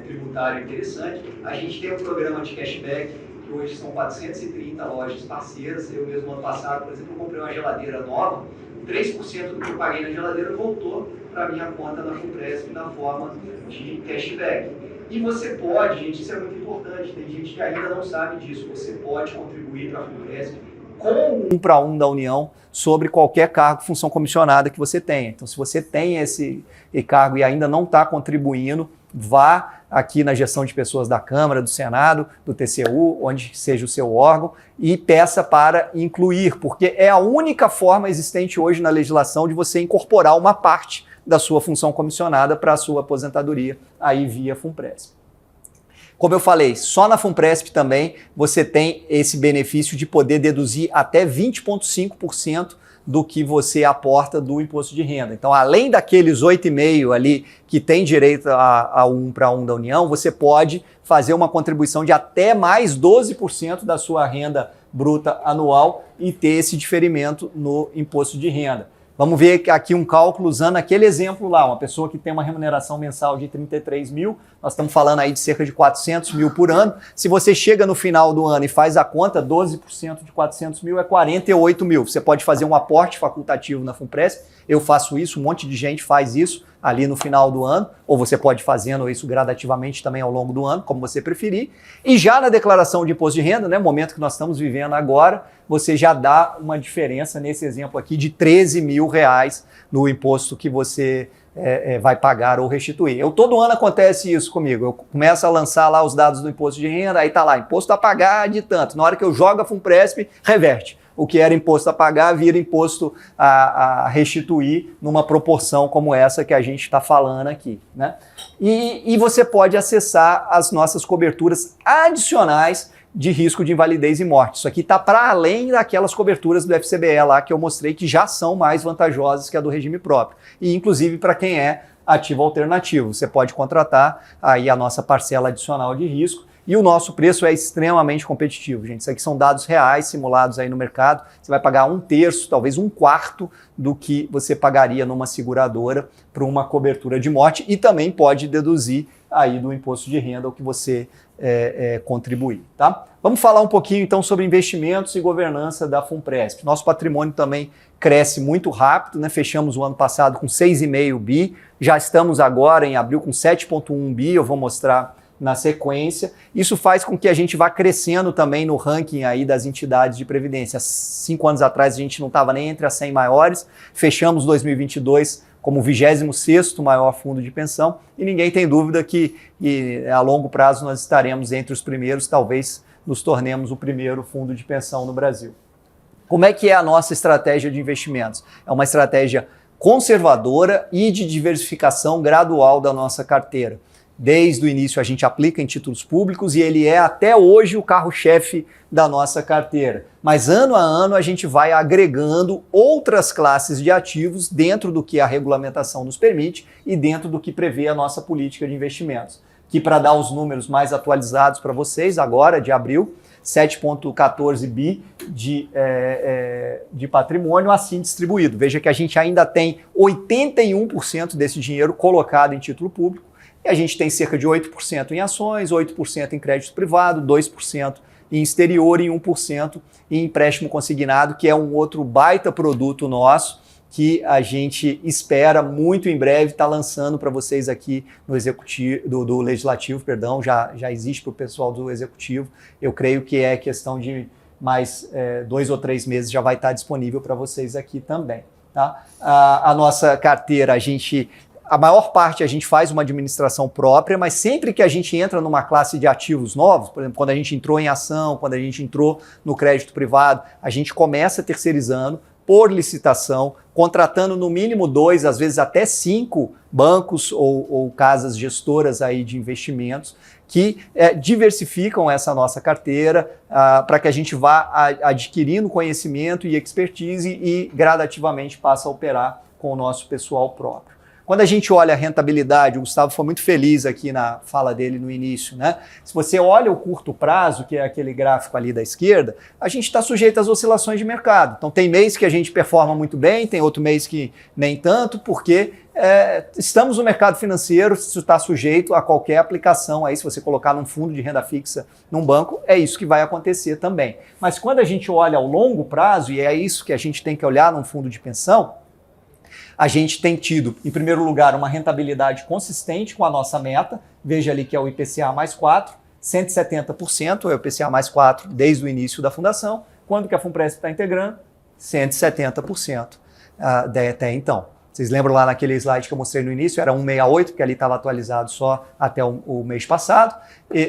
tributário interessante. A gente tem um programa de cashback, que hoje são 430 lojas parceiras. Eu mesmo, ano passado, por exemplo, eu comprei uma geladeira nova, 3% do que eu paguei na geladeira voltou para a minha conta na FUNPRESP na forma de cashback. E você pode, gente, isso é muito importante, tem gente que ainda não sabe disso, você pode contribuir para a FUNPRESP com o 1 para 1 da União sobre qualquer cargo, função comissionada que você tenha. Então, se você tem esse cargo e ainda não está contribuindo, vá aqui na gestão de pessoas da Câmara, do Senado, do TCU, onde seja o seu órgão, e peça para incluir, porque é a única forma existente hoje na legislação de você incorporar uma parte da sua função comissionada para a sua aposentadoria, aí via FUNPRESP. Como eu falei, só na FUNPRESP também você tem esse benefício de poder deduzir até 20,5% do que você aporta do imposto de renda. Então, além daqueles 8,5% ali que tem direito a 1 para 1 da União, você pode fazer uma contribuição de até mais 12% da sua renda bruta anual e ter esse diferimento no imposto de renda. Vamos ver aqui um cálculo usando aquele exemplo lá, uma pessoa que tem uma remuneração mensal de 33 mil, nós estamos falando aí de cerca de 400 mil por ano. Se você chega no final do ano e faz a conta, 12% de 400 mil é 48 mil. Você pode fazer um aporte facultativo na FUNPRESP, eu faço isso, um monte de gente faz isso ali no final do ano, ou você pode fazendo isso gradativamente também ao longo do ano, como você preferir. E já na declaração de imposto de renda, né, momento que nós estamos vivendo agora, você já dá uma diferença nesse exemplo aqui de 13 mil reais no imposto que você vai pagar ou restituir. Todo ano acontece isso comigo, eu começo a lançar lá os dados do imposto de renda, aí tá lá, imposto a pagar de tanto, na hora que eu jogo a FUNPRESP, reverte. O que era imposto a pagar vira imposto a restituir numa proporção como essa que a gente está falando aqui, né? E você pode acessar as nossas coberturas adicionais de risco de invalidez e morte. Isso aqui está para além daquelas coberturas do FCBE lá que eu mostrei que já são mais vantajosas que a do regime próprio. E inclusive para quem é ativo alternativo, você pode contratar aí a nossa parcela adicional de risco. E o nosso preço é extremamente competitivo, gente. Isso aqui são dados reais simulados aí no mercado. Você vai pagar 1/3, talvez 1/4 do que você pagaria numa seguradora para uma cobertura de morte e também pode deduzir aí do imposto de renda o que você contribuir, tá? Vamos falar um pouquinho então sobre investimentos e governança da FUNPRESP. Nosso patrimônio também cresce muito rápido, né? Fechamos o ano passado com 6,5 bi, já estamos agora em abril com 7,1 bi, eu vou mostrar na sequência. Isso faz com que a gente vá crescendo também no ranking aí das entidades de previdência. 5 anos atrás a gente não estava nem entre as 100 maiores, fechamos 2022 como o 26º maior fundo de pensão e ninguém tem dúvida que a longo prazo nós estaremos entre os primeiros, talvez nos tornemos o primeiro fundo de pensão no Brasil. Como é que é a nossa estratégia de investimentos? É uma estratégia conservadora e de diversificação gradual da nossa carteira. Desde o início a gente aplica em títulos públicos e ele é até hoje o carro-chefe da nossa carteira. Mas ano a ano a gente vai agregando outras classes de ativos dentro do que a regulamentação nos permite e dentro do que prevê a nossa política de investimentos. Que para dar os números mais atualizados para vocês, agora de abril, 7,14 bi de patrimônio assim distribuído. Veja que a gente ainda tem 81% desse dinheiro colocado em título público. E a gente tem cerca de 8% em ações, 8% em crédito privado, 2% em exterior e 1% em empréstimo consignado, que é um outro baita produto nosso que a gente espera muito em breve estar lançando para vocês aqui no executivo, do legislativo, perdão, já existe para o pessoal do executivo. Eu creio que é questão de mais 2 ou 3 meses já vai estar disponível para vocês aqui também, tá? A nossa carteira, a maior parte a gente faz uma administração própria, mas sempre que a gente entra numa classe de ativos novos, por exemplo, quando a gente entrou em ação, quando a gente entrou no crédito privado, a gente começa terceirizando por licitação, contratando no mínimo 2, às vezes até 5 bancos ou casas gestoras aí de investimentos que diversificam essa nossa carteira para que a gente vá adquirindo conhecimento e expertise e gradativamente passa a operar com o nosso pessoal próprio. Quando a gente olha a rentabilidade, o Gustavo foi muito feliz aqui na fala dele no início, né? Se você olha o curto prazo, que é aquele gráfico ali da esquerda, a gente está sujeito às oscilações de mercado. Então tem mês que a gente performa muito bem, tem outro mês que nem tanto, porque estamos no mercado financeiro, isso está sujeito a qualquer aplicação. Aí se você colocar num fundo de renda fixa num banco, é isso que vai acontecer também. Mas quando a gente olha ao longo prazo, e é isso que a gente tem que olhar num fundo de pensão, A gente tem tido, em primeiro lugar, uma rentabilidade consistente com a nossa meta, veja ali que é o IPCA mais 4, 170% é o IPCA mais 4 desde o início da fundação, quando que a FUNPRESP está integrando? 170% até então. Vocês lembram lá naquele slide que eu mostrei no início, era 168, porque ali estava atualizado só até o mês passado,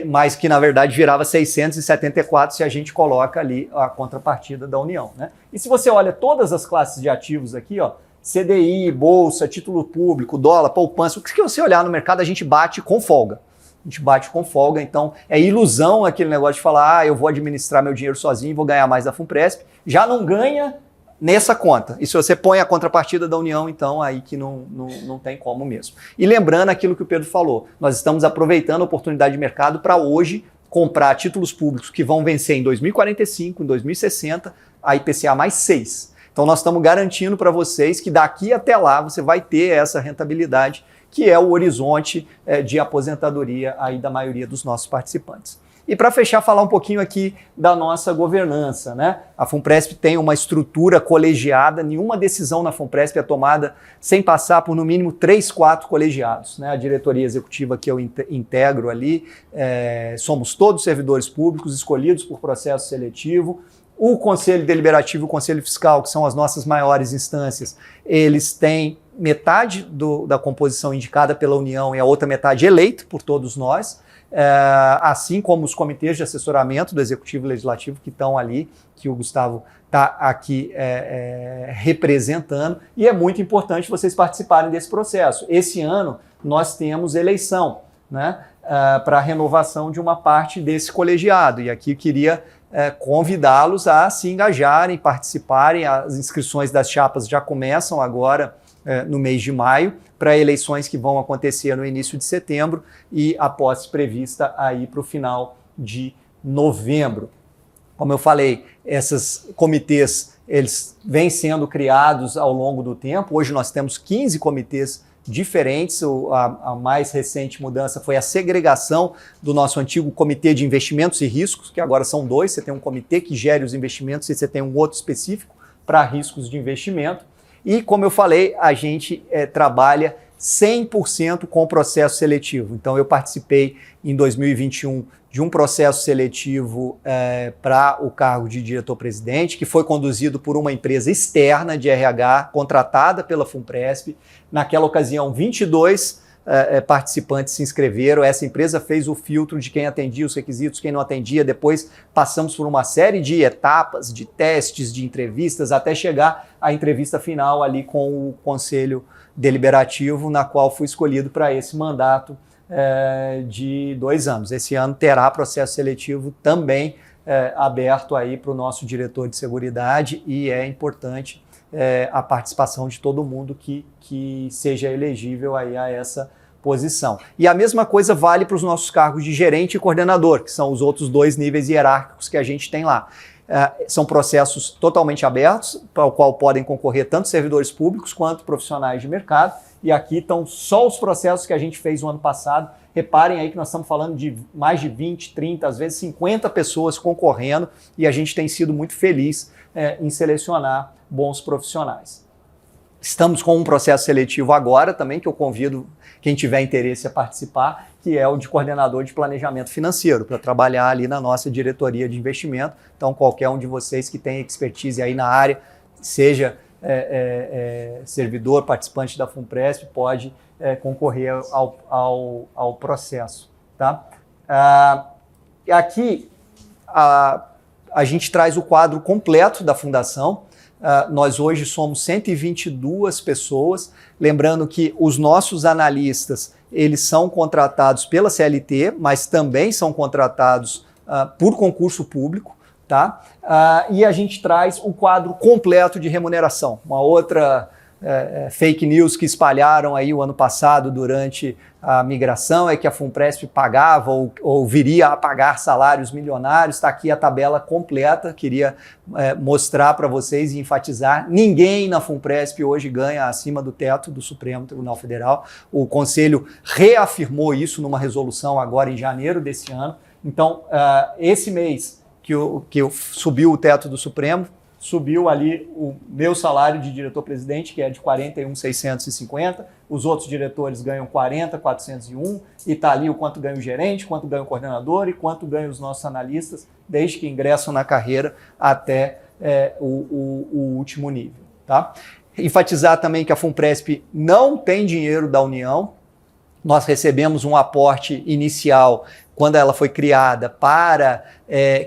mas que na verdade virava 674 se a gente coloca ali a contrapartida da União, né? E se você olha todas as classes de ativos aqui, ó, CDI, Bolsa, título público, dólar, poupança, o que você olhar no mercado a gente bate com folga. A gente bate com folga, então é ilusão aquele negócio de falar, eu vou administrar meu dinheiro sozinho e vou ganhar mais da FUNPRESP. Já não ganha nessa conta. E se você põe a contrapartida da União, então aí que não tem como mesmo. E lembrando aquilo que o Pedro falou, nós estamos aproveitando a oportunidade de mercado para hoje comprar títulos públicos que vão vencer em 2045, em 2060, a IPCA mais 6. Então nós estamos garantindo para vocês que daqui até lá você vai ter essa rentabilidade, que é o horizonte de aposentadoria aí da maioria dos nossos participantes. E para fechar, falar um pouquinho aqui da nossa governança, né? A FUNPRESP tem uma estrutura colegiada, nenhuma decisão na FUNPRESP é tomada sem passar por no mínimo 3, 4 colegiados, né? A diretoria executiva que eu integro ali, somos todos servidores públicos escolhidos por processo seletivo. O Conselho Deliberativo e o Conselho Fiscal, que são as nossas maiores instâncias, eles têm metade da composição indicada pela União e a outra metade eleita por todos nós. Assim como os comitês de assessoramento do Executivo e Legislativo que estão ali, que o Gustavo está aqui representando, e é muito importante vocês participarem desse processo. Esse ano nós temos eleição, né, para a renovação de uma parte desse colegiado, e aqui eu queria convidá-los a se engajarem, participarem. As inscrições das chapas já começam agora no mês de maio, para eleições que vão acontecer no início de setembro e a posse prevista aí para o final de novembro. Como eu falei, esses comitês, eles vêm sendo criados ao longo do tempo. Hoje nós temos 15 comitês diferentes. A mais recente mudança foi a segregação do nosso antigo Comitê de Investimentos e Riscos, que agora são 2. Você tem um comitê que gere os investimentos e você tem um outro específico para riscos de investimento. E, como eu falei, a gente trabalha 100% com o processo seletivo. Então, eu participei em 2021 de um processo seletivo para o cargo de diretor-presidente, que foi conduzido por uma empresa externa de RH, contratada pela FUNPRESP. Naquela ocasião, 22 participantes se inscreveram. Essa empresa fez o filtro de quem atendia os requisitos, quem não atendia. Depois passamos por uma série de etapas, de testes, de entrevistas, até chegar à entrevista final ali com o Conselho Deliberativo, na qual fui escolhido para esse mandato de 2 anos. Esse ano terá processo seletivo também aberto aí para o nosso diretor de seguridade, e é importante a participação de todo mundo que seja elegível aí a essa posição. E a mesma coisa vale para os nossos cargos de gerente e coordenador, que são os outros 2 níveis hierárquicos que a gente tem lá. São processos totalmente abertos, para o qual podem concorrer tanto servidores públicos quanto profissionais de mercado, e aqui estão só os processos que a gente fez no ano passado. Reparem aí que nós estamos falando de mais de 20, 30, às vezes 50 pessoas concorrendo, e a gente tem sido muito feliz em selecionar bons profissionais. Estamos com um processo seletivo agora também, que eu convido quem tiver interesse a participar, que é o de coordenador de planejamento financeiro, para trabalhar ali na nossa diretoria de investimento. Então, qualquer um de vocês que tem expertise aí na área, seja servidor, participante da FUNPRESP, pode concorrer ao processo. Tá? Aqui a gente traz o quadro completo da fundação. Nós hoje somos 122 pessoas, lembrando que os nossos analistas, eles são contratados pela CLT, mas também são contratados por concurso público, tá? E a gente traz o quadro completo de remuneração. Uma outra fake news que espalharam aí o ano passado durante a migração é que a FUNPRESP pagava ou viria a pagar salários milionários. Está aqui a tabela completa, queria mostrar para vocês e enfatizar: ninguém na FUNPRESP hoje ganha acima do teto do Supremo Tribunal Federal. O Conselho reafirmou isso numa resolução agora em janeiro desse ano. Então, esse mês que subiu o teto do Supremo, subiu ali o meu salário de diretor-presidente, que é de 41.650, os outros diretores ganham 40.401, e está ali o quanto ganha o gerente, quanto ganha o coordenador e quanto ganham os nossos analistas, desde que ingressam na carreira até o último nível. Tá? Enfatizar também que a FUNPRESP não tem dinheiro da União. Nós recebemos um aporte inicial quando ela foi criada para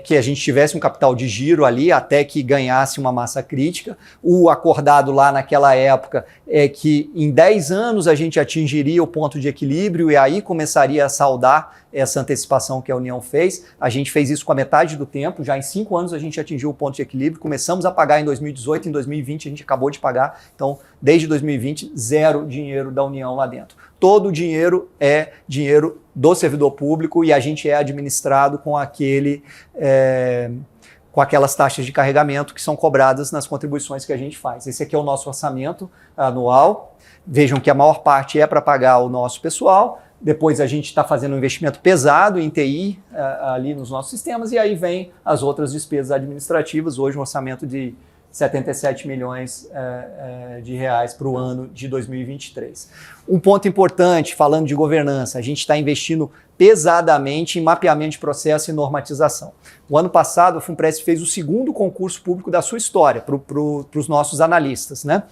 que a gente tivesse um capital de giro ali até que ganhasse uma massa crítica. O acordado lá naquela época é que em 10 anos a gente atingiria o ponto de equilíbrio e aí começaria a saldar essa antecipação que a União fez. A gente fez isso com a metade do tempo, já em 5 anos a gente atingiu o ponto de equilíbrio, começamos a pagar em 2018, em 2020 a gente acabou de pagar, então desde 2020 zero dinheiro da União lá dentro. Todo o dinheiro é dinheiro do servidor público e a gente é administrado com com aquelas taxas de carregamento que são cobradas nas contribuições que a gente faz. Esse aqui é o nosso orçamento anual. Vejam que a maior parte é para pagar o nosso pessoal. Depois a gente está fazendo um investimento pesado em TI ali nos nossos sistemas e aí vem as outras despesas administrativas. Hoje um orçamento de 77 milhões de reais para o ano de 2023. Um ponto importante, falando de governança, a gente está investindo pesadamente em mapeamento de processo e normatização. O ano passado, a FUNPRESP fez o 2º concurso público da sua história para os nossos analistas, né?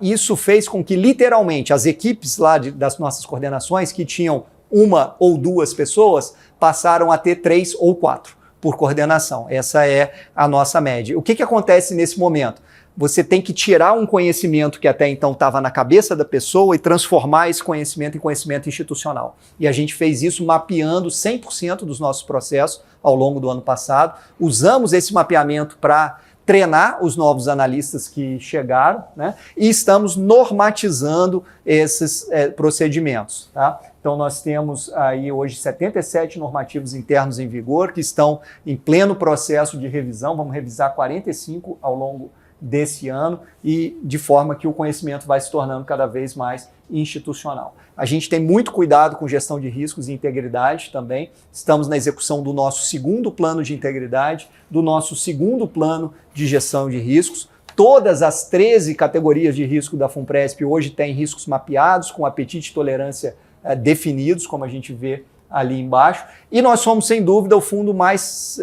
Isso fez com que, literalmente, as equipes lá das nossas coordenações, que tinham 1 ou 2 pessoas, passaram a ter 3 ou 4 por coordenação. Essa é a nossa média. O que acontece nesse momento? Você tem que tirar um conhecimento que até então estava na cabeça da pessoa e transformar esse conhecimento em conhecimento institucional. E a gente fez isso mapeando 100% dos nossos processos ao longo do ano passado. Usamos esse mapeamento para treinar os novos analistas que chegaram, né? E estamos normatizando esses procedimentos. Tá? Então nós temos aí hoje 77 normativos internos em vigor que estão em pleno processo de revisão. Vamos revisar 45 ao longo desse ano e de forma que o conhecimento vai se tornando cada vez mais institucional. A gente tem muito cuidado com gestão de riscos e integridade também. Estamos na execução do nosso 2º plano de integridade, do nosso 2º plano de gestão de riscos. Todas as 13 categorias de risco da FUNPRESP hoje têm riscos mapeados, com apetite e tolerância definidos, como a gente vê ali embaixo, e nós somos, sem dúvida, o fundo mais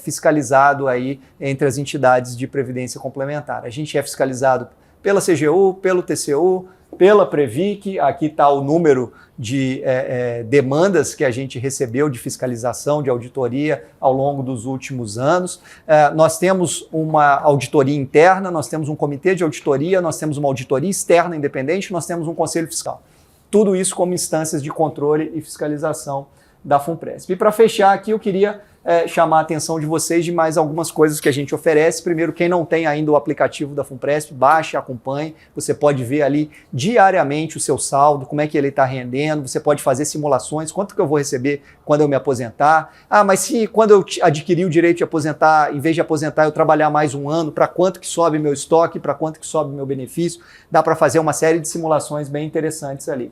fiscalizado aí entre as entidades de previdência complementar. A gente é fiscalizado pela CGU, pelo TCU, pela Previc, aqui está o número de demandas que a gente recebeu de fiscalização, de auditoria ao longo dos últimos anos. Nós temos uma auditoria interna, nós temos um comitê de auditoria, nós temos uma auditoria externa independente, nós temos um conselho fiscal. Tudo isso como instâncias de controle e fiscalização da FUNPRESP. E para fechar aqui, eu queria chamar a atenção de vocês de mais algumas coisas que a gente oferece. Primeiro, quem não tem ainda o aplicativo da FUNPRESP, baixe, acompanhe. Você pode ver ali diariamente o seu saldo, como é que ele está rendendo. Você pode fazer simulações, quanto que eu vou receber quando eu me aposentar. Mas se quando eu adquirir o direito de aposentar, em vez de aposentar, eu trabalhar mais um ano, para quanto que sobe meu estoque, para quanto que sobe meu benefício. Dá para fazer uma série de simulações bem interessantes ali.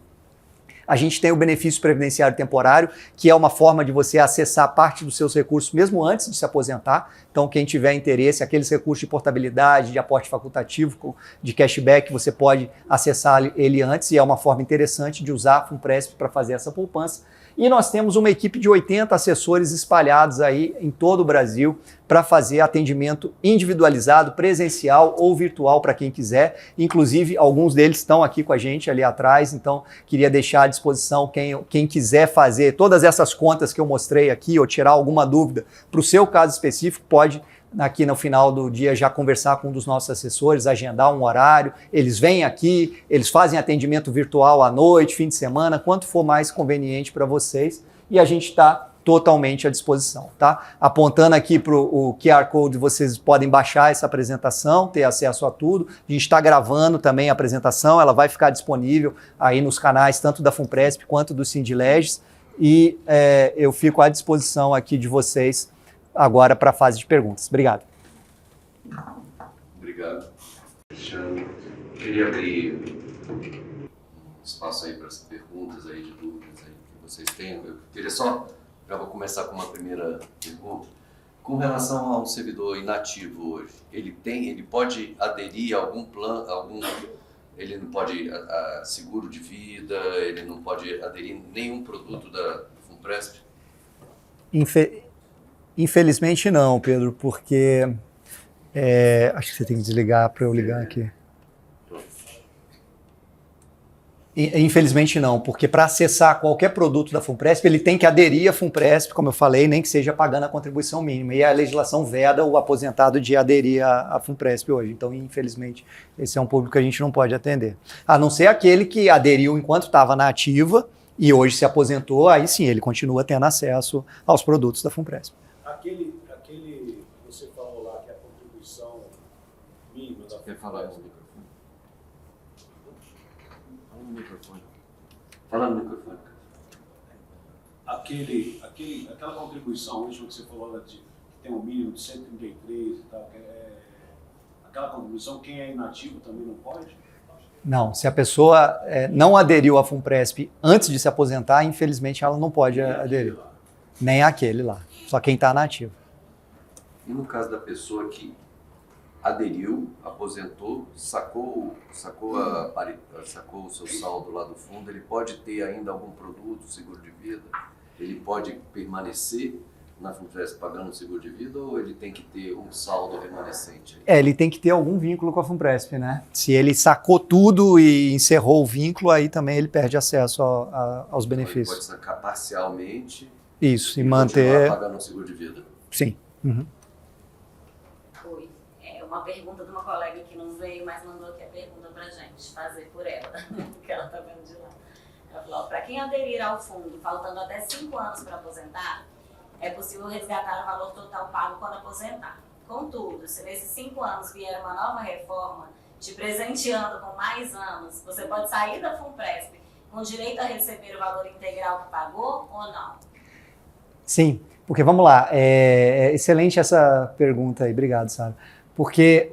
A gente tem o benefício previdenciário temporário, que é uma forma de você acessar parte dos seus recursos mesmo antes de se aposentar. Então, quem tiver interesse, aqueles recursos de portabilidade, de aporte facultativo, de cashback, você pode acessar ele antes e é uma forma interessante de usar a FUNPRESP para fazer essa poupança. E nós temos uma equipe de 80 assessores espalhados aí em todo o Brasil para fazer atendimento individualizado, presencial ou virtual para quem quiser. Inclusive, alguns deles estão aqui com a gente ali atrás, então queria deixar à disposição quem quiser fazer todas essas contas que eu mostrei aqui ou tirar alguma dúvida para o seu caso específico, pode aqui no final do dia já conversar com um dos nossos assessores, agendar um horário, eles vêm aqui, eles fazem atendimento virtual à noite, fim de semana, quanto for mais conveniente para vocês e a gente está totalmente à disposição, tá? Apontando aqui para o QR Code, vocês podem baixar essa apresentação, ter acesso a tudo. A gente está gravando também a apresentação, ela vai ficar disponível aí nos canais tanto da FUNPRESP quanto do Sindileges e eu fico à disposição aqui de vocês agora para a fase de perguntas. Obrigado. Obrigado. Cristiano, queria abrir espaço aí para as perguntas aí, de dúvidas aí que vocês têm. Eu queria só, já vou começar com uma primeira pergunta. Com relação a um servidor inativo hoje, ele pode aderir a algum plano, ele não pode seguro de vida, ele não pode aderir a nenhum produto da Funpresp? Infelizmente não, Pedro, porque acho que você tem que desligar para eu ligar aqui. Infelizmente não, porque para acessar qualquer produto da Funpresp, ele tem que aderir à Funpresp, como eu falei, nem que seja pagando a contribuição mínima. E a legislação veda o aposentado de aderir à Funpresp hoje. Então, infelizmente, esse é um público que a gente não pode atender. A não ser aquele que aderiu enquanto estava na ativa e hoje se aposentou, aí sim, ele continua tendo acesso aos produtos da Funpresp. Aquele você falou lá que é a contribuição mínima da Quer falar no microfone? Fala no microfone. Aquela contribuição hoje que você falou lá que tem um mínimo de 133 e tal, aquela contribuição, quem é inativo também não pode? Não, se a pessoa não aderiu à Funpresp antes de se aposentar, infelizmente ela não pode aderir. Nem aquele lá, só quem está na ativa. E no caso da pessoa que aderiu, aposentou, sacou o seu saldo lá do fundo, ele pode ter ainda algum produto, seguro de vida? Ele pode permanecer na Funpresp pagando seguro de vida ou ele tem que ter um saldo remanescente? Ele tem que ter algum vínculo com a Funpresp, né? Se ele sacou tudo e encerrou o vínculo, aí também ele perde acesso aos benefícios. Ele pode sacar parcialmente. Isso, e manter... pagando um seguro de vida. Sim. Uhum. Oi. Uma pergunta de uma colega que não veio, mas mandou aqui a pergunta pra gente fazer por ela, que ela tá vendo de lá. Ela falou, para quem aderir ao fundo, faltando até 5 anos para aposentar, é possível resgatar o valor total pago quando aposentar. Contudo, se nesses 5 anos vier uma nova reforma, te presenteando com mais anos, você pode sair da Funpresp com direito a receber o valor integral que pagou ou não? Sim, porque vamos lá, é excelente essa pergunta aí, obrigado, Sara. Porque,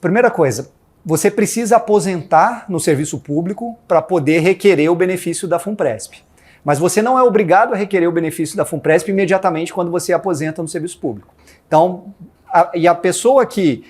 primeira coisa, você precisa aposentar no serviço público para poder requerer o benefício da Funpresp. Mas você não é obrigado a requerer o benefício da Funpresp imediatamente quando você aposenta no serviço público. Então, a pessoa que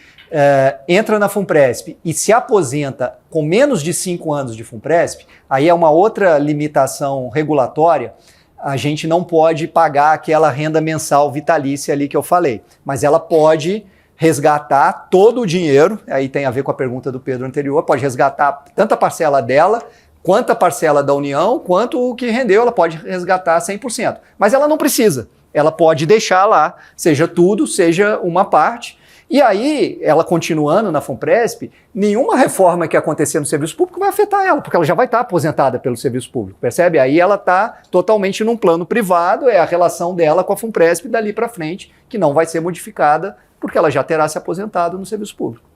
entra na Funpresp e se aposenta com menos de 5 anos de Funpresp, aí é uma outra limitação regulatória. A gente não pode pagar aquela renda mensal vitalícia ali que eu falei, mas ela pode resgatar todo o dinheiro, aí tem a ver com a pergunta do Pedro anterior, pode resgatar tanto a parcela dela, quanto a parcela da União, quanto o que rendeu, ela pode resgatar 100%. Mas ela não precisa, ela pode deixar lá, seja tudo, seja uma parte, e aí, ela continuando na Funpresp, nenhuma reforma que acontecer no serviço público vai afetar ela, porque ela já vai estar aposentada pelo serviço público, percebe? Aí ela está totalmente num plano privado, é a relação dela com a Funpresp dali para frente, que não vai ser modificada, porque ela já terá se aposentado no serviço público.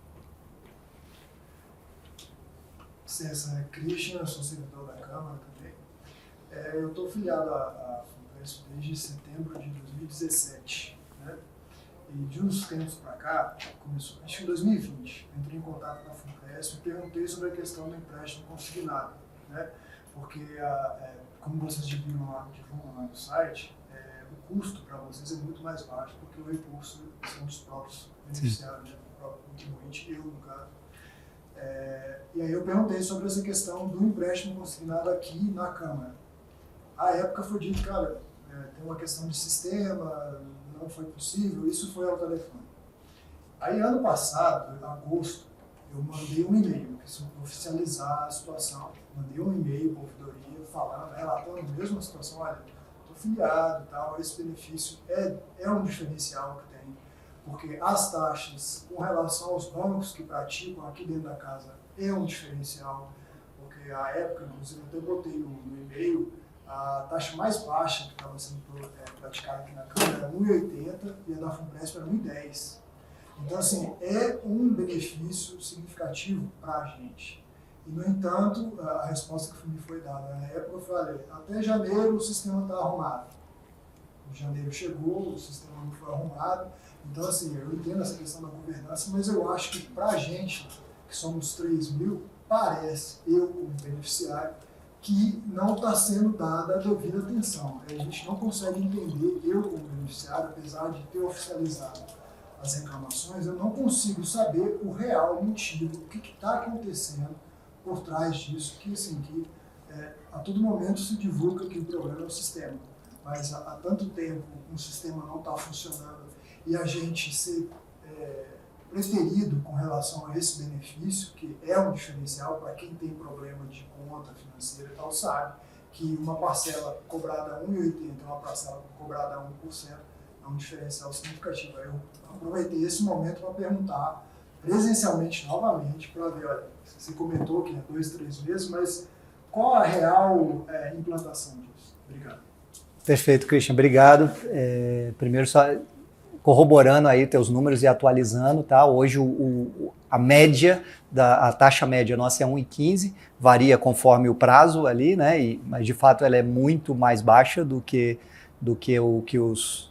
César Christian, eu sou servidor da Câmara também. Eu estou filiado à Funpresp desde setembro de 2017, né? E de uns tempos para cá, começou, acho que em 2020, eu entrei em contato com a Funpresp e perguntei sobre a questão do empréstimo consignado, né? Porque, como vocês divulgam lá no site, o custo para vocês é muito mais baixo, porque o recurso são dos próprios beneficiários, né? Do próprio contribuinte, eu no caso. E aí eu perguntei sobre essa questão do empréstimo consignado aqui na Câmara. À época foi dito, cara, tem uma questão de sistema, não foi possível, isso foi ao telefone. Aí ano passado, em agosto, eu mandei um e-mail, para oficializar a situação, mandei um e-mail para a ouvidoria falando, relatando a mesma situação, olha, estou filiado e tal, esse benefício é um diferencial que tem, porque as taxas com relação aos bancos que praticam aqui dentro da casa é um diferencial, porque à época, inclusive, eu até botei no e-mail, a taxa mais baixa que estava sendo praticada aqui na Câmara era 1,80 e a da Funpresp era 1,10. Então, assim, é um benefício significativo para a gente. E, no entanto, a resposta que me foi dada na época, eu falei, até janeiro o sistema está arrumado. Em janeiro chegou, o sistema não foi arrumado. Então, assim, eu entendo essa questão da governança, mas eu acho que para a gente, que somos 3 mil, parece, eu como beneficiário, que não está sendo dada a devida atenção. A gente não consegue entender, eu como beneficiário, apesar de ter oficializado as reclamações, eu não consigo saber o real motivo, o que está acontecendo por trás disso, que assim, a todo momento se divulga que o problema é o sistema, mas há tanto tempo o sistema não está funcionando e a gente ser preterido com relação a esse benefício, que é um diferencial para quem tem problema de conta financeira e tal, sabe que uma parcela cobrada a 1,80 e uma parcela cobrada a 1% é um diferencial significativo. Eu aproveitei esse momento para perguntar presencialmente novamente, para ver, olha, você comentou que é 2, 3 meses, mas qual a real implantação disso? Obrigado. Perfeito, Christian, obrigado. Primeiro, só corroborando aí teus números e atualizando, tá? Hoje a média, a taxa média nossa é 1,15, varia conforme o prazo ali, né? Mas de fato ela é muito mais baixa do que o que os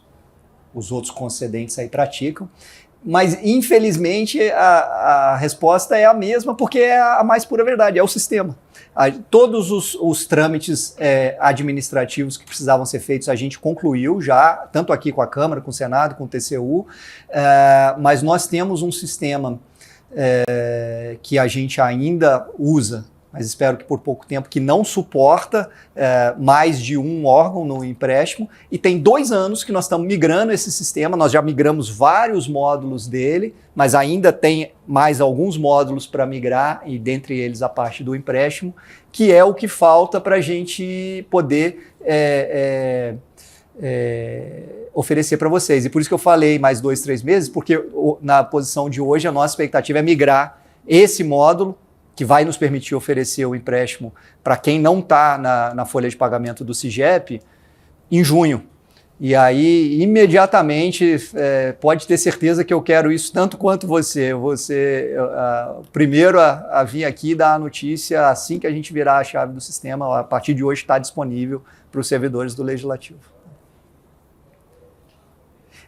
outros concedentes aí praticam. Mas, infelizmente, a resposta é a mesma, porque é a mais pura verdade, é o sistema. Todos os trâmites administrativos que precisavam ser feitos, a gente concluiu já, tanto aqui com a Câmara, com o Senado, com o TCU, mas nós temos um sistema que a gente ainda usa, mas espero que por pouco tempo, que não suporta mais de um órgão no empréstimo, e tem 2 anos que nós estamos migrando esse sistema, nós já migramos vários módulos dele, mas ainda tem mais alguns módulos para migrar, e dentre eles a parte do empréstimo, que é o que falta para a gente poder oferecer para vocês. E por isso que eu falei mais 2, 3 meses, porque na posição de hoje a nossa expectativa é migrar esse módulo, que vai nos permitir oferecer o empréstimo para quem não está na folha de pagamento do SIGEP, em junho. E aí, imediatamente, pode ter certeza que eu quero isso tanto quanto você. Você primeiro a vir aqui e dar a notícia assim que a gente virar a chave do sistema, a partir de hoje está disponível para os servidores do Legislativo.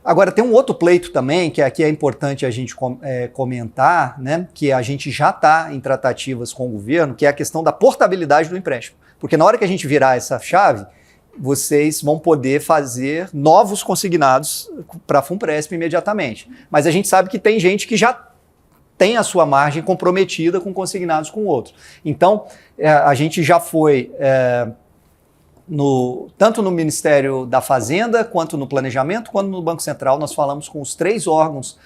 Agora, tem um outro pleito também, que aqui é importante a gente comentar, né, que a gente já está em tratativas com o governo, que é a questão da portabilidade do empréstimo. Porque na hora que a gente virar essa chave, vocês vão poder fazer novos consignados para a FUNPRESP imediatamente. Mas a gente sabe que tem gente que já tem a sua margem comprometida com consignados com outros. Então, a gente já foi... tanto no Ministério da Fazenda, quanto no Planejamento, quanto no Banco Central, nós falamos com os 3 órgãos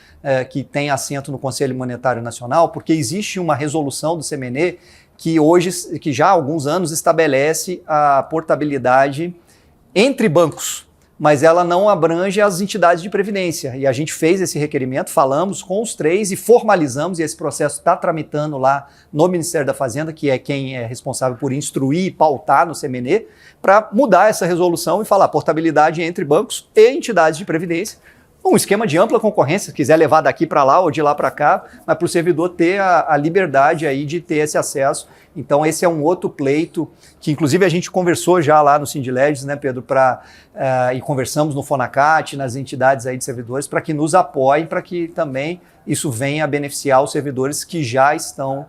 que têm assento no Conselho Monetário Nacional, porque existe uma resolução do CMNE que já há alguns anos estabelece a portabilidade entre bancos, mas ela não abrange as entidades de previdência. E a gente fez esse requerimento, falamos com os 3 e formalizamos, e esse processo está tramitando lá no Ministério da Fazenda, que é quem é responsável por instruir e pautar no CMNE, para mudar essa resolução e falar portabilidade entre bancos e entidades de previdência. Um esquema de ampla concorrência, se quiser levar daqui para lá ou de lá para cá, mas para o servidor ter a liberdade aí de ter esse acesso. Então esse é um outro pleito, que inclusive a gente conversou já lá no Sindileges, né, Pedro, e conversamos no Fonacat, nas entidades aí de servidores, para que nos apoiem, para que também isso venha a beneficiar os servidores que já estão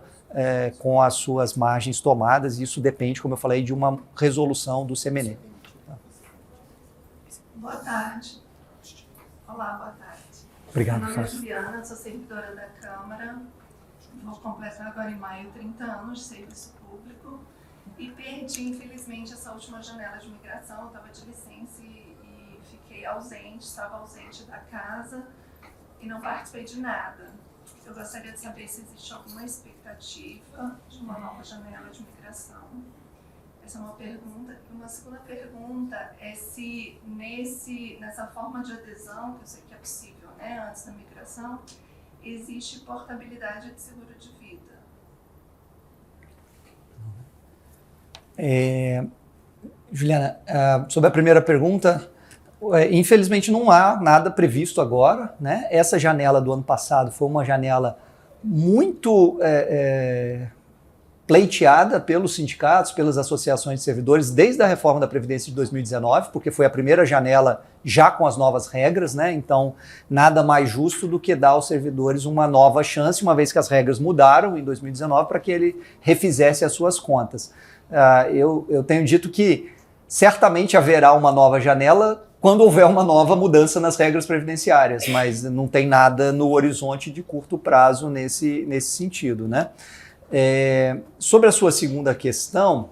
com as suas margens tomadas, e isso depende, como eu falei, de uma resolução do CMNE. Boa tarde. Olá, boa tarde. Obrigado. Meu nome é Juliana, sou servidora da Câmara. Vou completar agora em maio 30 anos de serviço público e perdi, infelizmente, essa última janela de migração. Eu estava de licença e fiquei ausente, estava ausente da casa e não participei de nada. Eu gostaria de saber se existe alguma expectativa de uma nova janela de migração. Essa é uma pergunta. Uma segunda pergunta é se nessa forma de adesão, que eu sei que é possível, né, antes da migração, existe portabilidade de seguro de vida. Juliana, sobre a primeira pergunta, infelizmente não há nada previsto agora, né? Essa janela do ano passado foi uma janela muito pleiteada pelos sindicatos, pelas associações de servidores, desde a reforma da Previdência de 2019, porque foi a primeira janela já com as novas regras, né? Então, nada mais justo do que dar aos servidores uma nova chance, uma vez que as regras mudaram em 2019, para que ele refizesse as suas contas. eu tenho dito que certamente haverá uma nova janela quando houver uma nova mudança nas regras previdenciárias, mas não tem nada no horizonte de curto prazo nesse sentido, né? Sobre a sua segunda questão,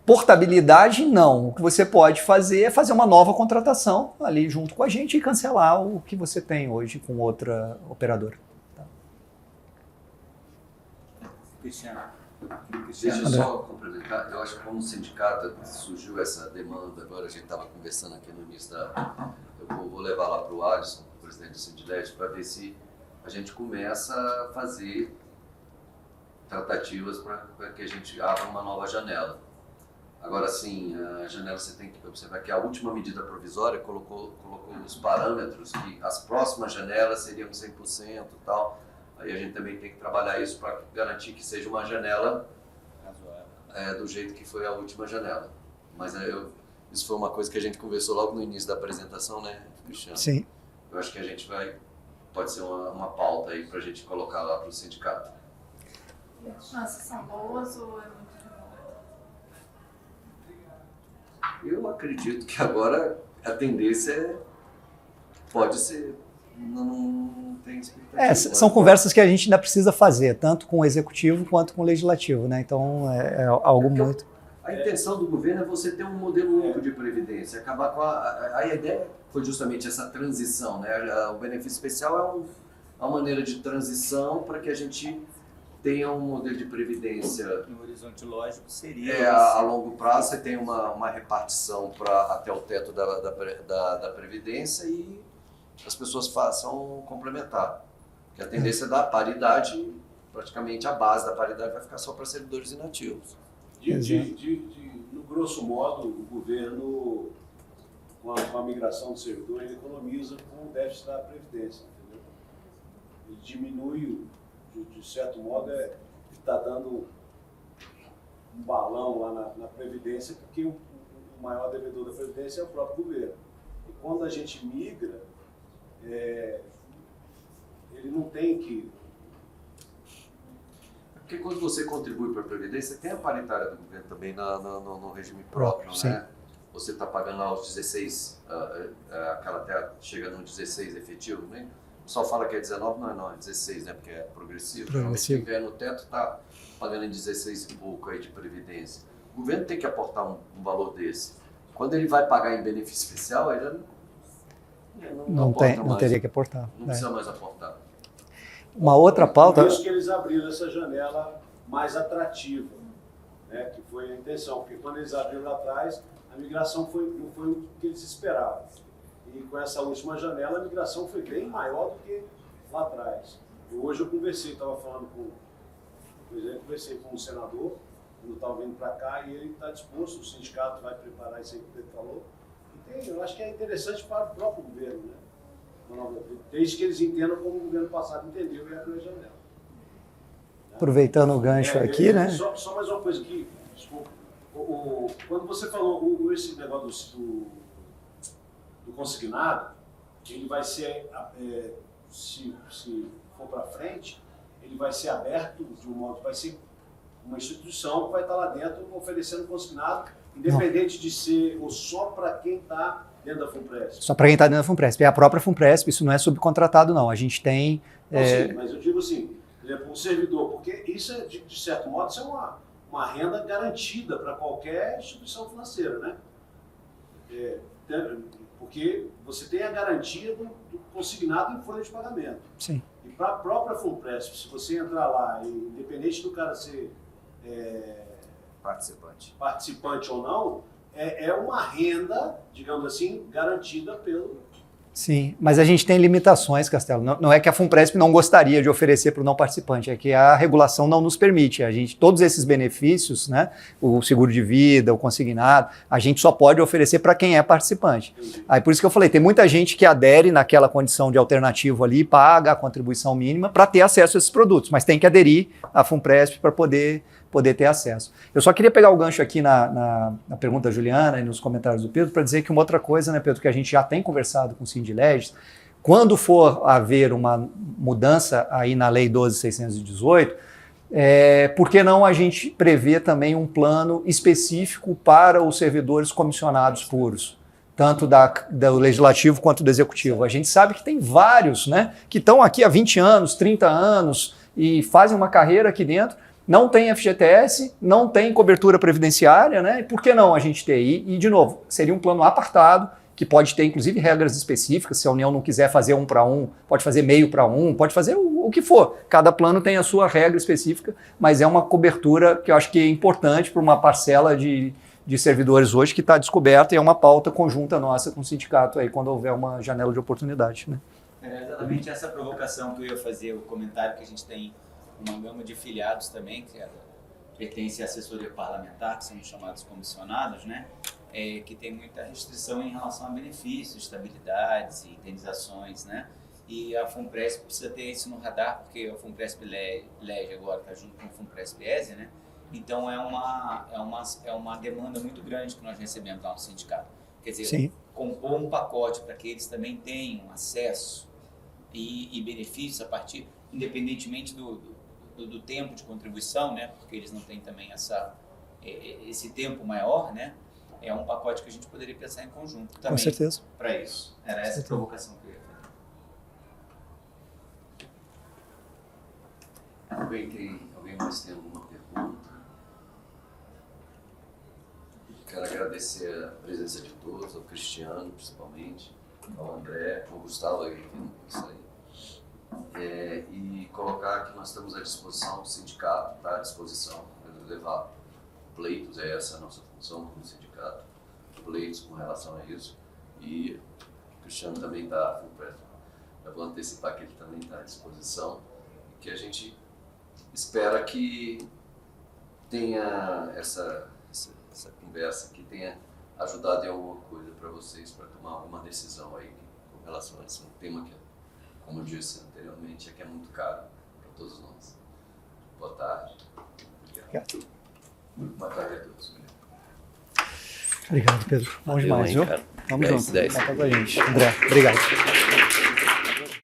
portabilidade, não. O que você pode fazer é fazer uma nova contratação ali junto com a gente e cancelar o que você tem hoje com outra operadora. Tá? Cristiano. Deixa eu só complementar. Eu acho que como sindicato surgiu essa demanda, agora a gente estava conversando aqui no início eu vou levar lá para o Alisson, o presidente do Sindilege, para ver se a gente começa a fazer tratativas para que a gente abra uma nova janela. Agora sim, a janela você tem que observar que a última medida provisória colocou os parâmetros que as próximas janelas seriam 100% e tal. Aí a gente também tem que trabalhar isso para garantir que seja uma janela do jeito que foi a última janela. Mas isso foi uma coisa que a gente conversou logo no início da apresentação, né, Cristiano? Sim. Eu acho que a gente pode ser uma pauta aí para a gente colocar lá para o sindicato. E as chances são boas ou é muito remoto? Eu acredito que agora a tendência pode ser, não tem expectativa. São conversas que a gente ainda precisa fazer, tanto com o executivo quanto com o legislativo, né? Então é algo muito... A intenção do governo é você ter um modelo único de previdência, acabar com a ideia foi justamente essa transição, né? O benefício especial é uma maneira de transição para que a gente tenha um modelo de previdência. No horizonte lógico seria... A longo prazo você tem uma repartição até o teto da previdência e as pessoas façam complementar. Porque a tendência da paridade, praticamente a base da paridade vai ficar só para servidores inativos. No grosso modo, o governo, com a migração do servidor, ele economiza com o déficit da Previdência, entendeu? Ele diminui, de certo modo, ele está dando um balão lá na Previdência, porque o maior devedor da Previdência é o próprio governo. E quando a gente migra, ele não tem que... Porque quando você contribui para a Previdência, tem a paritária do governo também no regime próprio, Sim. né? Você está pagando lá os 16, aquela até chega no 16 efetivo, né? O pessoal fala que é 19, não, é 16, né? Porque é progressivo. Progressivo. Quem vier no teto está pagando em 16 e pouco aí de Previdência. O governo tem que aportar um valor desse. Quando ele vai pagar em benefício especial, ele não teria que aportar. Não precisa mais aportar. Uma outra pauta... Por isso que eles abriram essa janela mais atrativa, né, que foi a intenção, porque quando eles abriram lá atrás, a migração não foi o que eles esperavam. E com essa última janela, a migração foi bem maior do que lá atrás. E hoje eu estava falando conversei com um senador, quando estava vindo para cá, e ele está disposto, o sindicato vai preparar isso aí que ele falou. E eu acho que é interessante para o próprio governo, né? Desde que eles entendam como o governo passado entendeu e abriu a janela. Aproveitando o gancho aqui, né? Só mais uma coisa aqui, desculpa. Quando você falou esse negócio do consignado, ele vai ser, se for para frente, ele vai ser aberto de um modo, vai ser uma instituição que vai estar lá dentro oferecendo consignado, independente de ser ou só para quem está dentro da FUNPRESP. Só para quem está dentro da FUNPRESP. É a própria FUNPRESP, isso não é subcontratado, não. A gente tem... Sim, mas eu digo assim, por exemplo, um servidor, porque isso, de certo modo, isso é uma renda garantida para qualquer instituição financeira, né? Porque você tem a garantia do consignado em folha de pagamento. Sim. E para a própria FUNPRESP, se você entrar lá, independente do cara ser participante ou não, é uma renda, digamos assim, garantida pelo... Sim, mas a gente tem limitações, Castelo. Não é que a FUNPRESP não gostaria de oferecer para o não participante, é que a regulação não nos permite. Todos esses benefícios, né, o seguro de vida, o consignado, a gente só pode oferecer para quem é participante. Aí por isso que eu falei, tem muita gente que adere naquela condição de alternativo ali, paga a contribuição mínima para ter acesso a esses produtos, mas tem que aderir à FUNPRESP para poder ter acesso. Eu só queria pegar o gancho aqui na pergunta da Juliana e nos comentários do Pedro para dizer que uma outra coisa, né, Pedro, que a gente já tem conversado com o Sindileges, quando for haver uma mudança aí na Lei 12.618, por que não a gente prever também um plano específico para os servidores comissionados puros? Tanto do Legislativo quanto do Executivo. A gente sabe que tem vários, né, que estão aqui há 20 anos, 30 anos e fazem uma carreira aqui dentro, não tem FGTS, não tem cobertura previdenciária, né, e por que não a gente ter? E, de novo, seria um plano apartado, que pode ter, inclusive, regras específicas. Se a União não quiser fazer 1 para 1, pode fazer meio para 1, pode fazer o que for. Cada plano tem a sua regra específica, mas é uma cobertura que eu acho que é importante para uma parcela de servidores hoje que está descoberta e é uma pauta conjunta nossa com o sindicato aí quando houver uma janela de oportunidade, né? É exatamente essa provocação que eu ia fazer, o comentário que a gente tem uma gama de filiados também, que pertence à assessoria parlamentar, que são os chamados comissionados, né? Que tem muita restrição em relação a benefícios, estabilidades e indenizações, né? E a FUNPRESP precisa ter isso no radar, porque a FUNPRESP Lege agora está junto com a FUNPRESP-ESE, né? Então é uma demanda muito grande que nós recebemos lá no sindicato. Quer dizer, Sim. compor um pacote para que eles também tenham acesso e benefícios a partir, independentemente do tempo de contribuição, né? Porque eles não têm também esse tempo maior, né? É um pacote que a gente poderia pensar em conjunto também. Com certeza. Para isso. Era essa a provocação que eu ia fazer. Alguém mais tem alguma pergunta? Quero agradecer a presença de todos, ao Cristiano principalmente, ao André, ao Gustavo aí, que não pode sair. E colocar que nós estamos à disposição, o sindicato está à disposição de levar pleitos, essa a nossa função como sindicato, pleitos com relação a isso. E o Cristiano também está, eu vou antecipar que ele também está à disposição, que a gente espera que tenha essa conversa, que tenha ajudado em alguma coisa para vocês, para tomar alguma decisão aí com relação a esse tema que, como eu disse anteriormente, é que é muito caro para todos nós. Boa tarde. Obrigado. Boa tarde a todos. Obrigado, Pedro. Bom demais, viu? Cara. Tamo 10, junto. 10. Tá com a gente. André, obrigado.